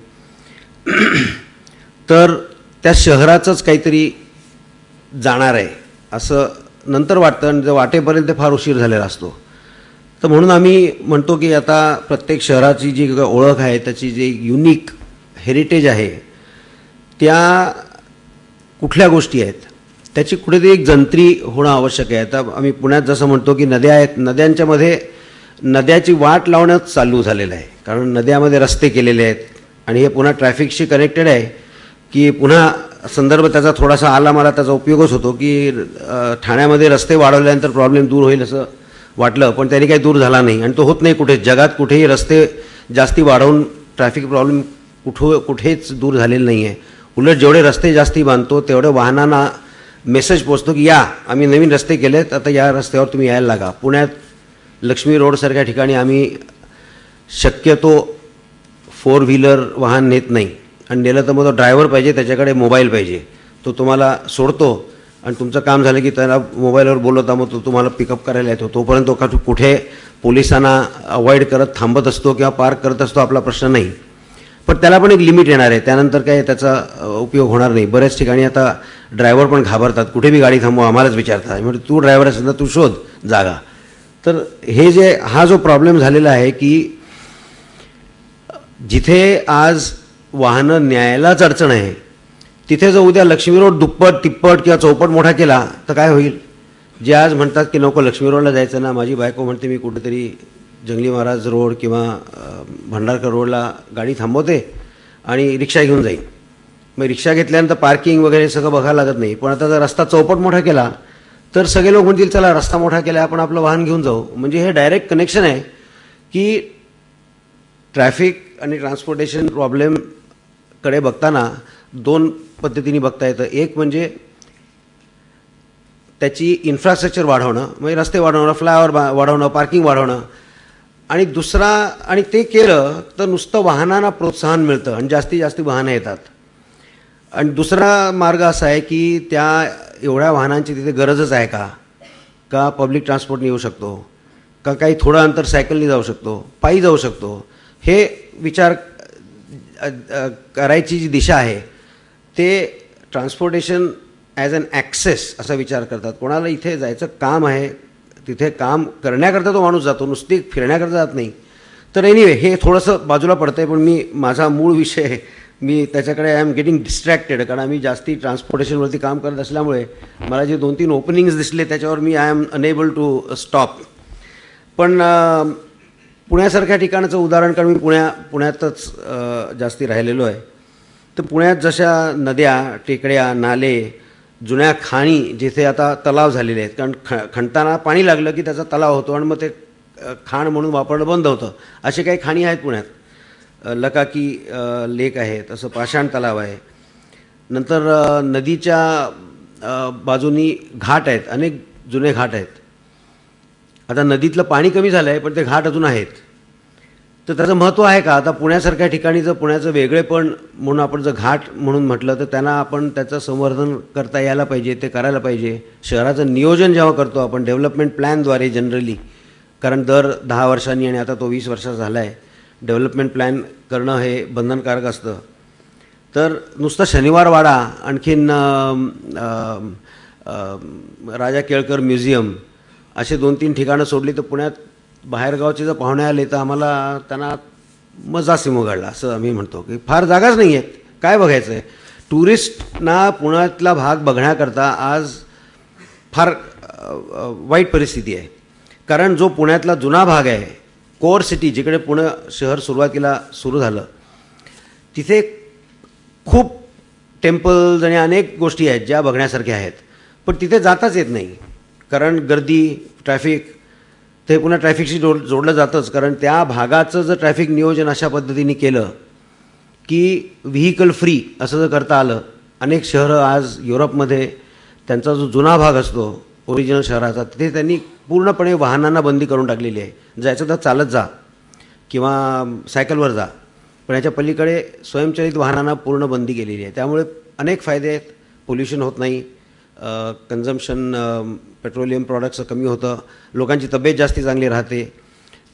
तर त्या शहराचंच काहीतरी जाणार आहे असं नंतर वाटतं आणि जर वाटेपर्यंत फार उशीर झालेला असतो. तर म्हणून आम्ही म्हणतो की आता प्रत्येक शहराची जी ओळख आहे, त्याची जी युनिक हेरिटेज आहे, त्या कुठल्या गोष्टी आहेत त्याची कुठेतरी एक जंत्री होणं आवश्यक आहे. आता आम्ही पुण्यात जसं म्हणतो की नद्या आहेत, नद्यांच्यामध्ये नद्याची वाट लावणंच चालू झालेलं आहे कारण नद्यामध्ये रस्ते केलेले आहेत आणि हे पुन्हा ट्रॅफिकशी कनेक्टेड आहे की पुन्हा संदर्भ त्याचा थोडासा आला, मला त्याचा उपयोगच होतो की ठाण्यामध्ये रस्ते वाढवल्यानंतर प्रॉब्लेम दूर होईल असं वाटलं पण त्यांनी काही दूर झाला नाही आणि तो होत नाही. जगात कुठेही रस्ते जास्ती वाढवून ट्रॅफिक प्रॉब्लेम कुठेच दूर झालेलं नाही आहे. उलट जेवढे रस्ते जास्ती बांधतो तेवढे वाहनांना मेसेज पोचतो की या आम्ही नवीन रस्ते केलेत, आता या रस्त्यावर तुम्ही यायला लागा. पुण्यात लक्ष्मी रोडसारख्या ठिकाणी आम्ही शक्यतो 4 व्हीलर वाहन नेत नाही आणि नेलं तर मग तो ड्रायव्हर पाहिजे, त्याच्याकडे मोबाईल पाहिजे, तो तुम्हाला सोडतो आणि तुमचं काम झालं की त्याला मोबाईलवर बोलवता मग तो तुम्हाला पिकअप करायला येतो. तोपर्यंत तो कुठे पोलिसांना अवॉइड करत थांबत असतो किंवा पार्क करत असतो आपला प्रश्न नाही. पण त्याला पण एक लिमिट येणार आहे, त्यानंतर काय त्याचा उपयोग होणार नाही. बऱ्याच ठिकाणी आता ड्रायव्हर पण घाबरतात, कुठे बी गाडी थांबवा आम्हालाच विचारतात, म्हणजे तू ड्रायव्हर असेल तर तू शोध जागा. तर हे हा जो प्रॉब्लेम झालेला आहे की जिथे आज वाहनं न्यायलाच अडचण आहे तिथे जर उद्या लक्ष्मी रोड दुप्पट तिप्पट किंवा चौपट मोठा केला तर काय होईल? जे आज म्हणतात की नको लक्ष्मी रोडला जायचं ना, माझी बायको म्हणते मी कुठेतरी जंगली महाराज रोड किंवा भंडारकर रोडला गाडी थांबवते आणि रिक्षा घेऊन जाईन. मग रिक्षा घेतल्यानंतर पार्किंग वगैरे सगळं बघायला लागत नाही. पण आता जर रस्ता चौपट मोठा केला तर सगळे लोक म्हणतील चला रस्ता मोठा केला आपण आपलं वाहन घेऊन जाऊ. म्हणजे हे डायरेक्ट कनेक्शन आहे की ट्रॅफिक आणि ट्रान्सपोर्टेशन प्रॉब्लेमकडे बघताना दोन पद्धतीने बघता येतं. एक म्हणजे त्याची इन्फ्रास्ट्रक्चर वाढवणं, म्हणजे रस्ते वाढवणं, फ्लायओव्हर वाढवणं, पार्किंग वाढवणं. आणि दुसरा, आणि ते केलं तर नुसतं वाहनांना प्रोत्साहन मिळतं आणि जास्तीत जास्त वाहनं येतात. आणि दुसरा मार्ग असा आहे की त्या एवढ्या वाहनांची तिथे गरजच आहे का पब्लिक ट्रान्सपोर्टने येऊ शकतो, का काही थोडं अंतर सायकलने जाऊ शकतो, पायी जाऊ शकतो. हे विचार करायची जी दिशा आहे ते ट्रान्सपोर्टेशन ॲज अन ॲक्सेस असा विचार करतात. कोणाला इथे जायचं काम आहे, तिथे काम करण्याकरता तो माणूस जातो, नुसती फिरण्याकरता जात नाही. तर एनिवे हे थोडंसं बाजूला पडतं आहे, पण मी माझा मूळ विषय मी त्याच्याकडे आय एम गेटिंग डिस्ट्रॅक्टेड, कारण आम्ही जास्ती ट्रान्सपोर्टेशनवरती काम करत असल्यामुळे मला जे 2-3 ओपनिंग्स दिसले त्याच्यावर मी I am unable to stop. पण पुण्यासारख्या ठिकाणाचं उदाहरण, कारण मी पुण्यातच जास्ती राहिलेलो आहे. तर पुण्यात जशा नद्या, टेकड्या, नाले, जुन्या खाणी जिथे आता तलाव झालेले आहेत, कारण खणताना पाणी लागलं की त्याचा तलाव होतो आणि मग ते खाण म्हणून वापरणं बंद होतं. असे काही खाणी आहेत पुण्यात. लकाकी लेक आहे, तसं पाषाण तलाव आहे. नंतर नदीच्या बाजूनी घाट आहेत, अनेक जुने घाट आहेत. आता नदीतलं पाणी कमी झालं आहे पण ते घाट अजून आहेत. तर त्याचं महत्त्व आहे का? आता पुण्यासारख्या ठिकाणी जर पुण्याचं वेगळेपण म्हणून आपण जर घाट म्हणून म्हटलं तर त्यांना आपण त्याचं संवर्धन करता यायला पाहिजे, ते करायला पाहिजे. शहराचं नियोजन जेव्हा करतो आपण डेव्हलपमेंट प्लॅनद्वारे जनरली, कारण दर 10 वर्षांनी आणि आता तो 20 वर्षाचा झाला आहे, डेव्हलपमेंट प्लॅन करणं हे बंधनकारक असतं. तर नुसतं शनिवार वाडा, आणखीन राजा केळकर म्युझियम असे 2-3 ठिकाणं सोडली तर पुण्यात बाहेरगावचे जर पाहुणे आले तर आम्हाला त्यांना मजा सिमोगाडला असं आम्ही म्हणतो की फार जागाच नाही आहेत, काय बघायचं आहे. टुरिस्टना पुण्यातला भाग बघण्याकरता आज फार वाईट परिस्थिती आहे. कारण जो पुण्यातला जुना भाग आहे, कोर सिटी, जिकडे पुणे शहर सुरुवातीला सुरू झालं, तिथे खूप टेम्पल्स आणि अनेक गोष्टी आहेत ज्या बघण्यासारख्या आहेत. पण तिथे जाताच येत नाही, कारण गर्दी, ट्रॅफिक. ते पुन्हा ट्रॅफिकशी जोडलं जातंच, कारण त्या भागाचं जर ट्रॅफिक नियोजन अशा पद्धतीने केलं की व्हेकल फ्री असं जर करता आलं. अनेक शहरं आज युरोपमध्ये त्यांचा जो जुना भाग असतो ओरिजिनल शहराचा, तिथे त्यांनी पूर्णपणे वाहनांना बंदी करून टाकलेली आहे. जायचं तर चालत जा किंवा सायकलवर जा, पण याच्या पलीकडे स्वयंचलित वाहनांना पूर्ण बंदी केलेली आहे. त्यामुळे अनेक फायदे आहेत. पोल्युशन होत नाही, कन्झम्पशन पेट्रोलियम प्रॉडक्ट्सचं कमी होतं, लोकांची तब्येत जास्ती चांगली राहते.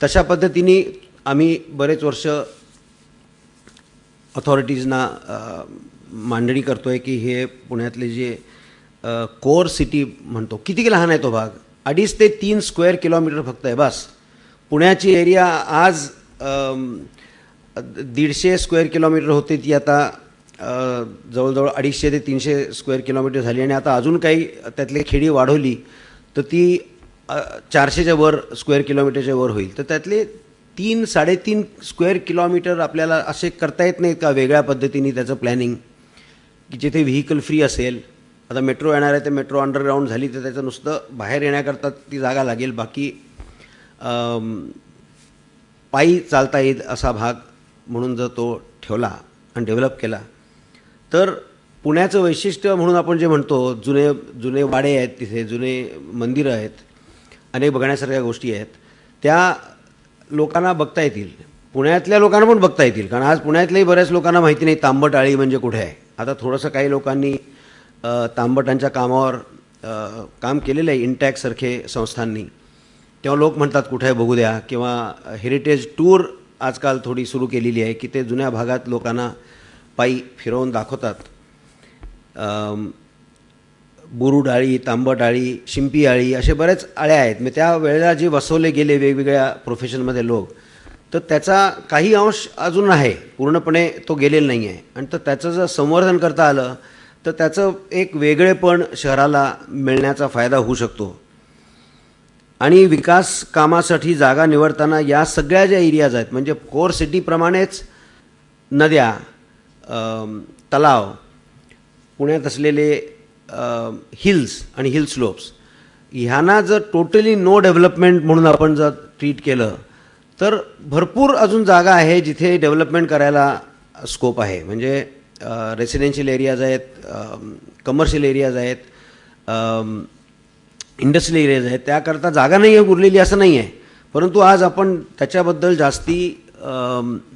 तशा पद्धतीने आम्ही बरेच वर्ष ऑथॉरिटीजना मांडणी करतो आहे की हे पुण्यातले जे कोर सिटी म्हणतो, किती लहान आहे तो भाग, 2.5 ते 3 स्क्वेअर किलोमीटर फक्त आहे बस. पुण्याची एरिया आज 150 स्क्वेअर किलोमीटर होते, ती आता जवळजवळ 250 ते 300 स्क्वेअर किलोमीटर झाली. आणि आता अजून काही त्यातली खेडी वाढवली तर ती 400च्या वर स्क्वेअर किलोमीटरच्या वर होईल. तर त्यातले 3-3.5 स्क्वेअर किलोमीटर आपल्याला असे करता येत नाहीत का वेगळ्या पद्धतीने त्याचं प्लॅनिंग, की जिथे व्हेकल फ्री असेल. आता मेट्रो येणार आहे, तर मेट्रो अंडरग्राऊंड झाली तर त्याचं नुसतं बाहेर येण्याकरता ती जागा लागेल, बाकी पायी चालता येईल असा भाग म्हणून जर तो ठेवला आणि डेव्हलप केला तर पुण्याचं वैशिष्ट्य म्हणून आपण जे म्हणतो, जुने वाडे आहेत, तिथे जुने मंदिरं आहेत, अनेक बघण्यासारख्या गोष्टी आहेत, त्या लोकांना बघता येतील. पुण्यातल्या लोकांना पण बघता येतील, कारण आज पुण्यातल्याही बऱ्याच लोकांना माहिती नाही तांबट आळी म्हणजे कुठे आहे. आता थोडंसं काही लोकांनी तांबटांच्या कामावर काम केलेलं आहे, इंटॅक्ससारखे संस्थांनी. तेव्हा लोक म्हणतात कुठे आहे बघू द्या, किंवा हेरिटेज टूर आजकाल थोडी सुरू केलेली आहे की ते जुन्या भागात लोकांना पायी फिरवून दाखवतात. बुरुड आळी, तांबट आळी, शिंपी आळी असे बरेच आळ्या आहेत. मग त्या वेळेला जे बसवले गेले वेगवेगळ्या प्रोफेशनमध्ये लोक, तर त्याचा काही अंश अजून आहे, पूर्णपणे तो गेलेला नाही आहे. आणि तर त्याचं जर संवर्धन करता आलं तर त्याचं एक वेगळेपण शहराला मिळण्याचा फायदा होऊ शकतो. आणि विकास कामासाठी जागा निवडताना या सगळ्या ज्या एरियाज आहेत म्हणजे कोर सिटीप्रमाणेच नद्या, तलाव, पुण्यात असलेले हिल्स आणि हिल स्लोप्स ह्यांना जर टोटली नो डेव्हलपमेंट म्हणून आपण जर ट्रीट केलं तर भरपूर अजून जागा आहे जिथे डेव्हलपमेंट करायला स्कोप आहे. म्हणजे रेसिडेन्शियल एरियाज आहेत, कमर्शियल एरियाज आहेत, इंडस्ट्रियल एरियाज आहेत, त्याकरता जागा नाही आहे उरलेली असं नाही आहे. परंतु आज आपण त्याच्याबद्दल जास्ती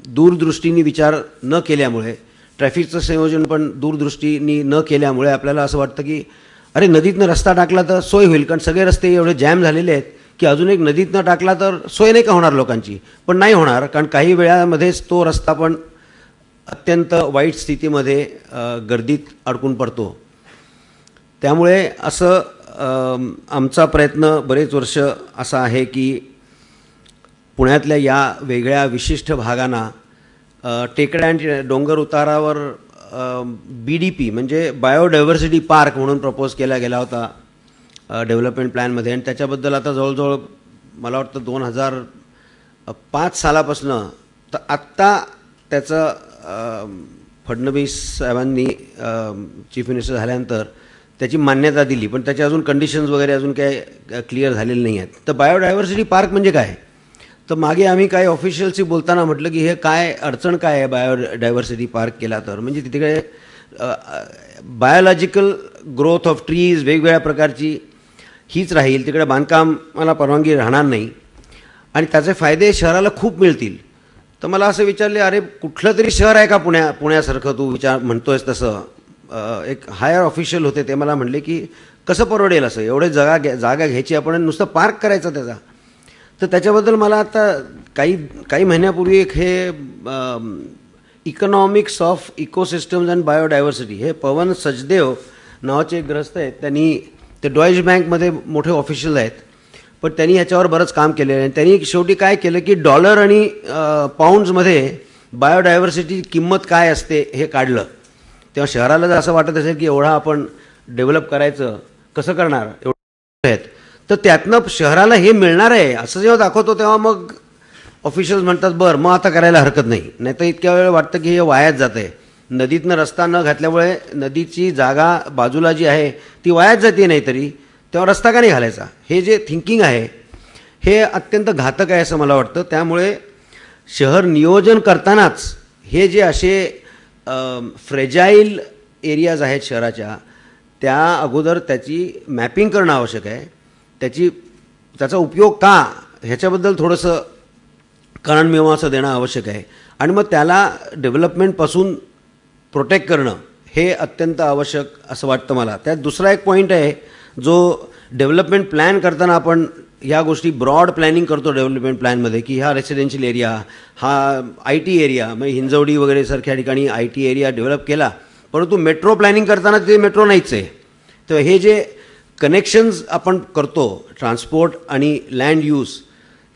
दूरदृष्टीने विचार न केल्यामुळे, ट्रॅफिकचं संयोजन पण दूरदृष्टीने न केल्यामुळे आपल्याला असं वाटतं की अरे नदीतनं रस्ता टाकला तर सोय होईल, कारण सगळे रस्ते एवढे जॅम झालेले आहेत की अजून एक नदीतनं टाकला तर सोय नाही का होणार लोकांची. पण नाही होणार, कारण काही वेळामध्येच तो रस्ता पण अत्यंत वाईट स्थितीमध्ये गर्दीत अडकून पडतो. त्यामुळे असं आमचा प्रयत्न बरेच वर्ष असा आहे की पुण्यातल्या या वेगळ्या विशिष्ट भागांना टेकड्या आणि डोंगर उतारावर BDP म्हणजे बायोडायव्हर्सिटी पार्क म्हणून प्रपोज केला गेला होता डेव्हलपमेंट प्लॅनमध्ये. आणि त्याच्याबद्दल आता जवळजवळ मला वाटतं 2005 सालापासनं तर आत्ता त्याचं फडणवीस साहेबांनी चीफ मिनिस्टर झाल्यानंतर त्याची मान्यता दिली, पण त्याचे अजून कंडिशन्स वगैरे अजून काय क्लिअर झालेले नाही आहेत. तर बायोडायव्हर्सिटी पार्क म्हणजे काय, तर मागे आम्ही काही ऑफिशियलशी बोलताना म्हटलं की हे काय अडचण काय आहे बायोडायव्हर्सिटी पार्क केला तर. म्हणजे तिथे बायोलॉजिकल ग्रोथ ऑफ ट्रीज वेगवेगळ्या प्रकारची हीच राहील, तिकडे बांधकामाला परवानगी राहणार नाही आणि त्याचे फायदे शहराला खूप मिळतील. तर मला असं विचारले, अरे कुठलं तरी शहर आहे का पुण्यासारखं तू म्हणतोयस तसं. एक हायर ऑफिशियल होते, ते मला म्हणले की कसं परवडेल असं, एवढे जागा घ्यायची आपण, नुसतं पार्क करायचा त्याचा. तर त्याच्याबद्दल मला आता काही महिन्यापूर्वी एक हे economics of ecosystems and biodiversity हे पवन सचदेव नावाचे एक ग्रस्त आहेत, त्यांनी ते डॉइश बँकमध्ये मोठे ऑफिशियल आहेत, पण त्यांनी याच्यावर बरंच काम केलेलं आहे. त्यांनी शेवटी काय केलं की डॉलर आणि पाऊंड्समध्ये बायोडायव्हर्सिटी किंमत काय असते हे काढलं. तेव्हा शहराला जर असं वाटत असेल की एवढा आपण डेव्हलप करायचं कसं करणार, एवढं आहेत, तर त्यातनं शहराला हे मिळणार आहे असं जेव्हा दाखवतो तेव्हा मग ऑफिशियल्स म्हणतात बरं मग आता करायला हरकत नाही. नाही तर इतक्या वेळ वाटतं की हे वायाच जातं आहे. नदीतनं रस्ता न घातल्यामुळे नदीची जागा बाजूला जी आहे ती वायाच जाते, नाही तरी तेव्हा रस्ता का नाही घालायचा. हे जे थिंकिंग आहे हे अत्यंत घातक आहे असं मला वाटतं. त्यामुळे शहर नियोजन करतानाच हे जे असे फ्रेजाईल एरियाज आहेत शहराच्या, त्या अगोदर त्याची मॅपिंग करणं आवश्यक आहे. त्याचा उपयोग का ह्याच्याबद्दल थोडंसं कारणमीमांसा देणं आवश्यक आहे. आणि मग त्याला डेव्हलपमेंटपासून प्रोटेक्ट करणं हे अत्यंत आवश्यक असं वाटतं मला. त्यात दुसरा एक पॉईंट आहे जो डेव्हलपमेंट प्लॅन करताना आपण ह्या गोष्टी ब्रॉड प्लॅनिंग करतो डेव्हलपमेंट प्लॅनमध्ये की हा रेसिडेन्शियल एरिया, हा IT एरिया, म्हणजे हिंजवडी वगैरे सारख्या ठिकाणी IT एरिया डेव्हलप केला, परंतु मेट्रो प्लॅनिंग करताना ते मेट्रो नाहीच आहे. तर हे जे कनेक्शन्स आपण करतो ट्रान्सपोर्ट आणि लँड यूज,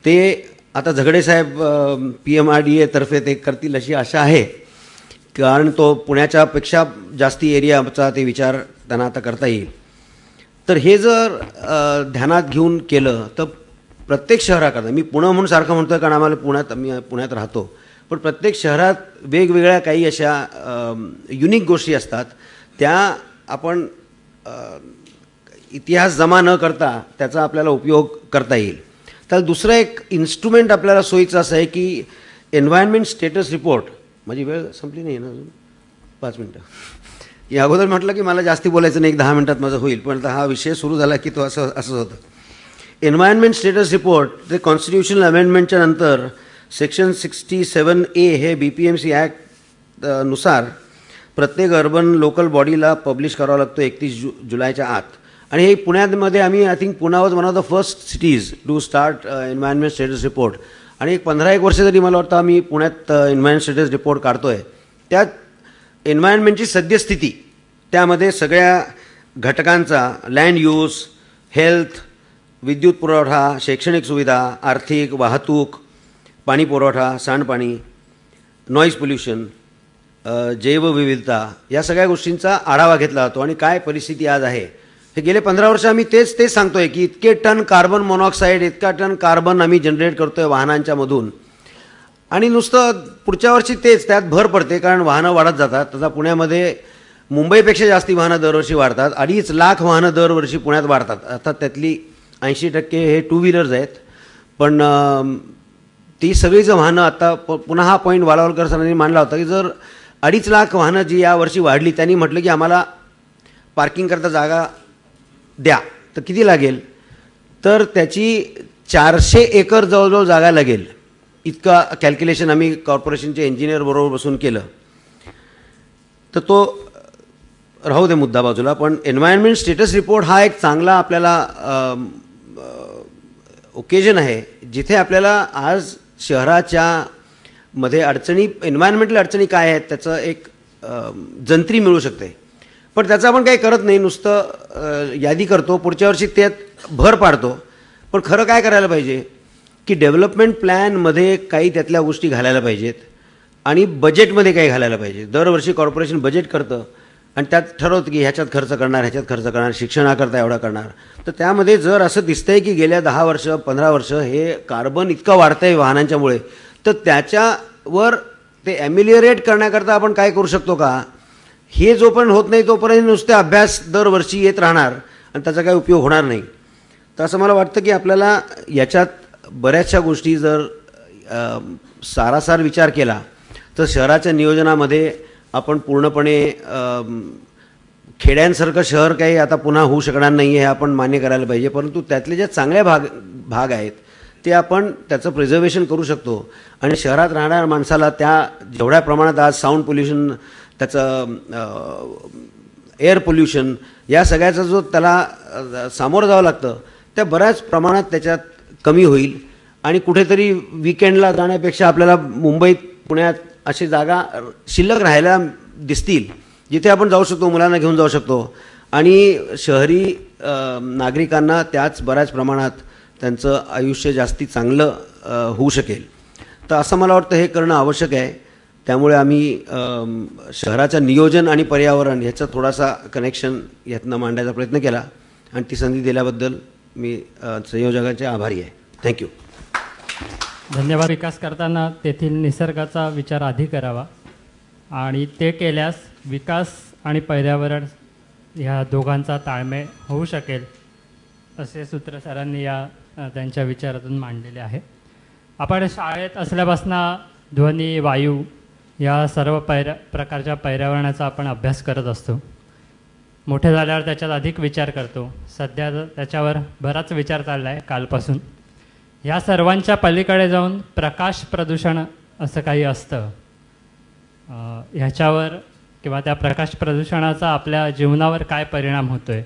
ते आता झगडे साहेब PMRDA तर्फे ते करतील अशी आशा आहे, कारण तो पुण्याच्यापेक्षा जास्ती एरियाचा ते विचार त्यांना आता करता येईल. तर हे जर ध्यानात घेऊन केलं तर प्रत्येक शहराकरता, मी पुणे म्हणून सारखं म्हणतो आहे कारण आम्ही पुण्यात राहतो, पण प्रत्येक शहरात वेगवेगळ्या काही अशा युनिक गोष्टी असतात, त्या आपण इतिहास जमा न करता त्याचा आपल्याला उपयोग करता येईल. तर दुसरं एक इन्स्ट्रुमेंट आपल्याला सोयीचं असं आहे की एन्व्हायरमेंट स्टेटस रिपोर्ट. माझी वेळ संपली नाही ना अजून, 5 मिनटं. या अगोदर म्हटलं की मला जास्ती बोलायचं नाही, 10 मिनटात माझं होईल, पण आता हा विषय सुरू झाला की तो असंच होतं. एन्व्हायरमेंट स्टेटस रिपोर्ट ते कॉन्स्टिट्यूशनल अमेंडमेंटच्या नंतर सेक्शन 67A हे BPMC ॲक्ट नुसार प्रत्येक अर्बन लोकल बॉडीला पब्लिश करावं लागतं 31 जुलैच्या आत. आणि हे पुण्यामध्ये आम्ही I think Pune was one of the first cities to start environment status report. आणि एक 15-1 वर्ष तरी मला वाटतं आम्ही पुण्यात एन्व्हायरमेंट स्टेटस रिपोर्ट काढतो आहे. त्यात एन्व्हायरमेंटची सद्यस्थिती, त्यामध्ये सगळ्या घटकांचा लँड यूज, हेल्थ, विद्युत पुरवठा, शैक्षणिक सुविधा, आर्थिक, वाहतूक, पाणी पुरवठा, सांडपाणी, नॉईज पोल्युशन, जैवविविधता या सगळ्या गोष्टींचा आढावा घेतला जातो आणि काय परिस्थिती आज आहे. हे गेले 15 वर्ष आम्ही तेच सांगतोय की इतके टन कार्बन मोनॉक्साईड, इतका टन कार्बन आम्ही जनरेट करतोय वाहनांच्या मधून, आणि नुसतं पुढच्या वर्षी त्यात भर पडते कारण वाहनं वाढत जातात. आता पुण्यामध्ये मुंबईपेक्षा जास्ती वाहनं दरवर्षी वाढतात. 2.5 लाख वाहनं दरवर्षी पुण्यात वाढतात. आता त्यातली 80% हे टू व्हीलर्स आहेत, पण ती सगळीच वाहनं आता पुन्हा हा पॉईंट वालावलकर सरांनी मांडला होता की जर 2.5 लाख वाहनं जी यावर्षी वाढली, त्यांनी म्हटलं की आम्हाला पार्किंगकरता जागा द्या, तर किती लागेल, तर त्याची 400 एकर जवळजवळ जागा लागेल. इतका कॅल्क्युलेशन आम्ही कॉर्पोरेशनचे इंजिनियर बरोबर बसून केलं. तर तो राहू दे मुद्दा बाजूला, पण एन्व्हायरमेंट स्टेटस रिपोर्ट हा एक चांगला आपल्याला ओकेजन आहे जिथे आपल्याला आज शहराच्या मध्ये अडचणी, एन्व्हायरमेंटल अडचणी काय आहेत त्याचं एक जंत्री मिळू शकते. पण त्याचं आपण काही करत नाही, नुसतं यादी करतो, पुढच्या वर्षी त्यात भर पाडतो. पण खरं काय करायला पाहिजे की डेव्हलपमेंट प्लॅनमध्ये काही त्यातल्या गोष्टी घालायला पाहिजेत आणि बजेटमध्ये काही घालायला पाहिजे. दरवर्षी कॉर्पोरेशन बजेट करतं आणि त्यात ठरवतं की ह्याच्यात खर्च करणार, ह्याच्यात खर्च करणार, शिक्षणाकरता एवढा करणार. तर त्यामध्ये जर असं दिसतंय की गेल्या 10 वर्ष 15 वर्ष हे कार्बन इतकं वाढतंय वाहनांच्यामुळे, तर त्याच्यावर ते ॲमिलियरेट करण्याकरता आपण काय करू शकतो का, हे जोपर्यंत होत नाही तोपर्यंत नुसते अभ्यास दरवर्षी येत राहणार आणि त्याचा काही उपयोग होणार नाही. तर असं मला वाटतं की आपल्याला याच्यात बऱ्याचशा गोष्टी जर सारासार विचार केला तर शहराच्या नियोजनामध्ये आपण पूर्णपणे खेड्यांसारखं शहर काही आता पुन्हा होऊ शकणार नाही हे आपण मान्य करायला पाहिजे. परंतु त्यातले जे चांगले भाग आहेत ते आपण त्याचं प्रिझर्वेशन करू शकतो आणि शहरात राहणाऱ्या माणसाला त्या जेवढ्या प्रमाणात आज साऊंड पोल्युशन, त्याचं एअर पोल्युशन, या सगळ्याचा जो त्याला सामोरं जावं लागतं त्या बऱ्याच प्रमाणात त्याच्यात कमी होईल. आणि कुठेतरी विकेंडला जाण्यापेक्षा आपल्याला मुंबईत पुण्यात अशी जागा शिल्लक राहायला दिसतील जिथे आपण जाऊ शकतो, मुलांना घेऊन जाऊ शकतो आणि शहरी नागरिकांना त्याच बऱ्याच प्रमाणात त्यांचं आयुष्य जास्ती चांगलं होऊ शकेल. तर असं मला वाटतं हे करणं आवश्यक आहे. त्यामुळे आम्ही शहराचं नियोजन आणि पर्यावरण ह्याचा थोडासा कनेक्शन यातनं मांडायचा प्रयत्न केला आणि ती संधी दिल्याबद्दल मी संयोजकांचे आभारी आहे. थँक्यू. धन्यवाद. विकास करताना तेथील निसर्गाचा विचार आधी करावा आणि ते केल्यास विकास आणि पर्यावरण ह्या दोघांचा ताळमेळ होऊ शकेल असे सूत्र सरांनी या त्यांच्या विचारातून मांडलेले आहे. आपण शाळेत असल्यापासून ध्वनी, वायू या सर्व प्रकारच्या पर्यावरणाचा आपण अभ्यास करत असतो. मोठे झाल्यावर त्याच्यात अधिक विचार करतो. सध्या त्याच्यावर बराच विचार चालला आहे कालपासून. ह्या सर्वांच्या पलीकडे जाऊन प्रकाश प्रदूषण असं काही असतं, ह्याच्यावर किंवा त्या प्रकाश प्रदूषणाचा आपल्या जीवनावर काय परिणाम होतो आहे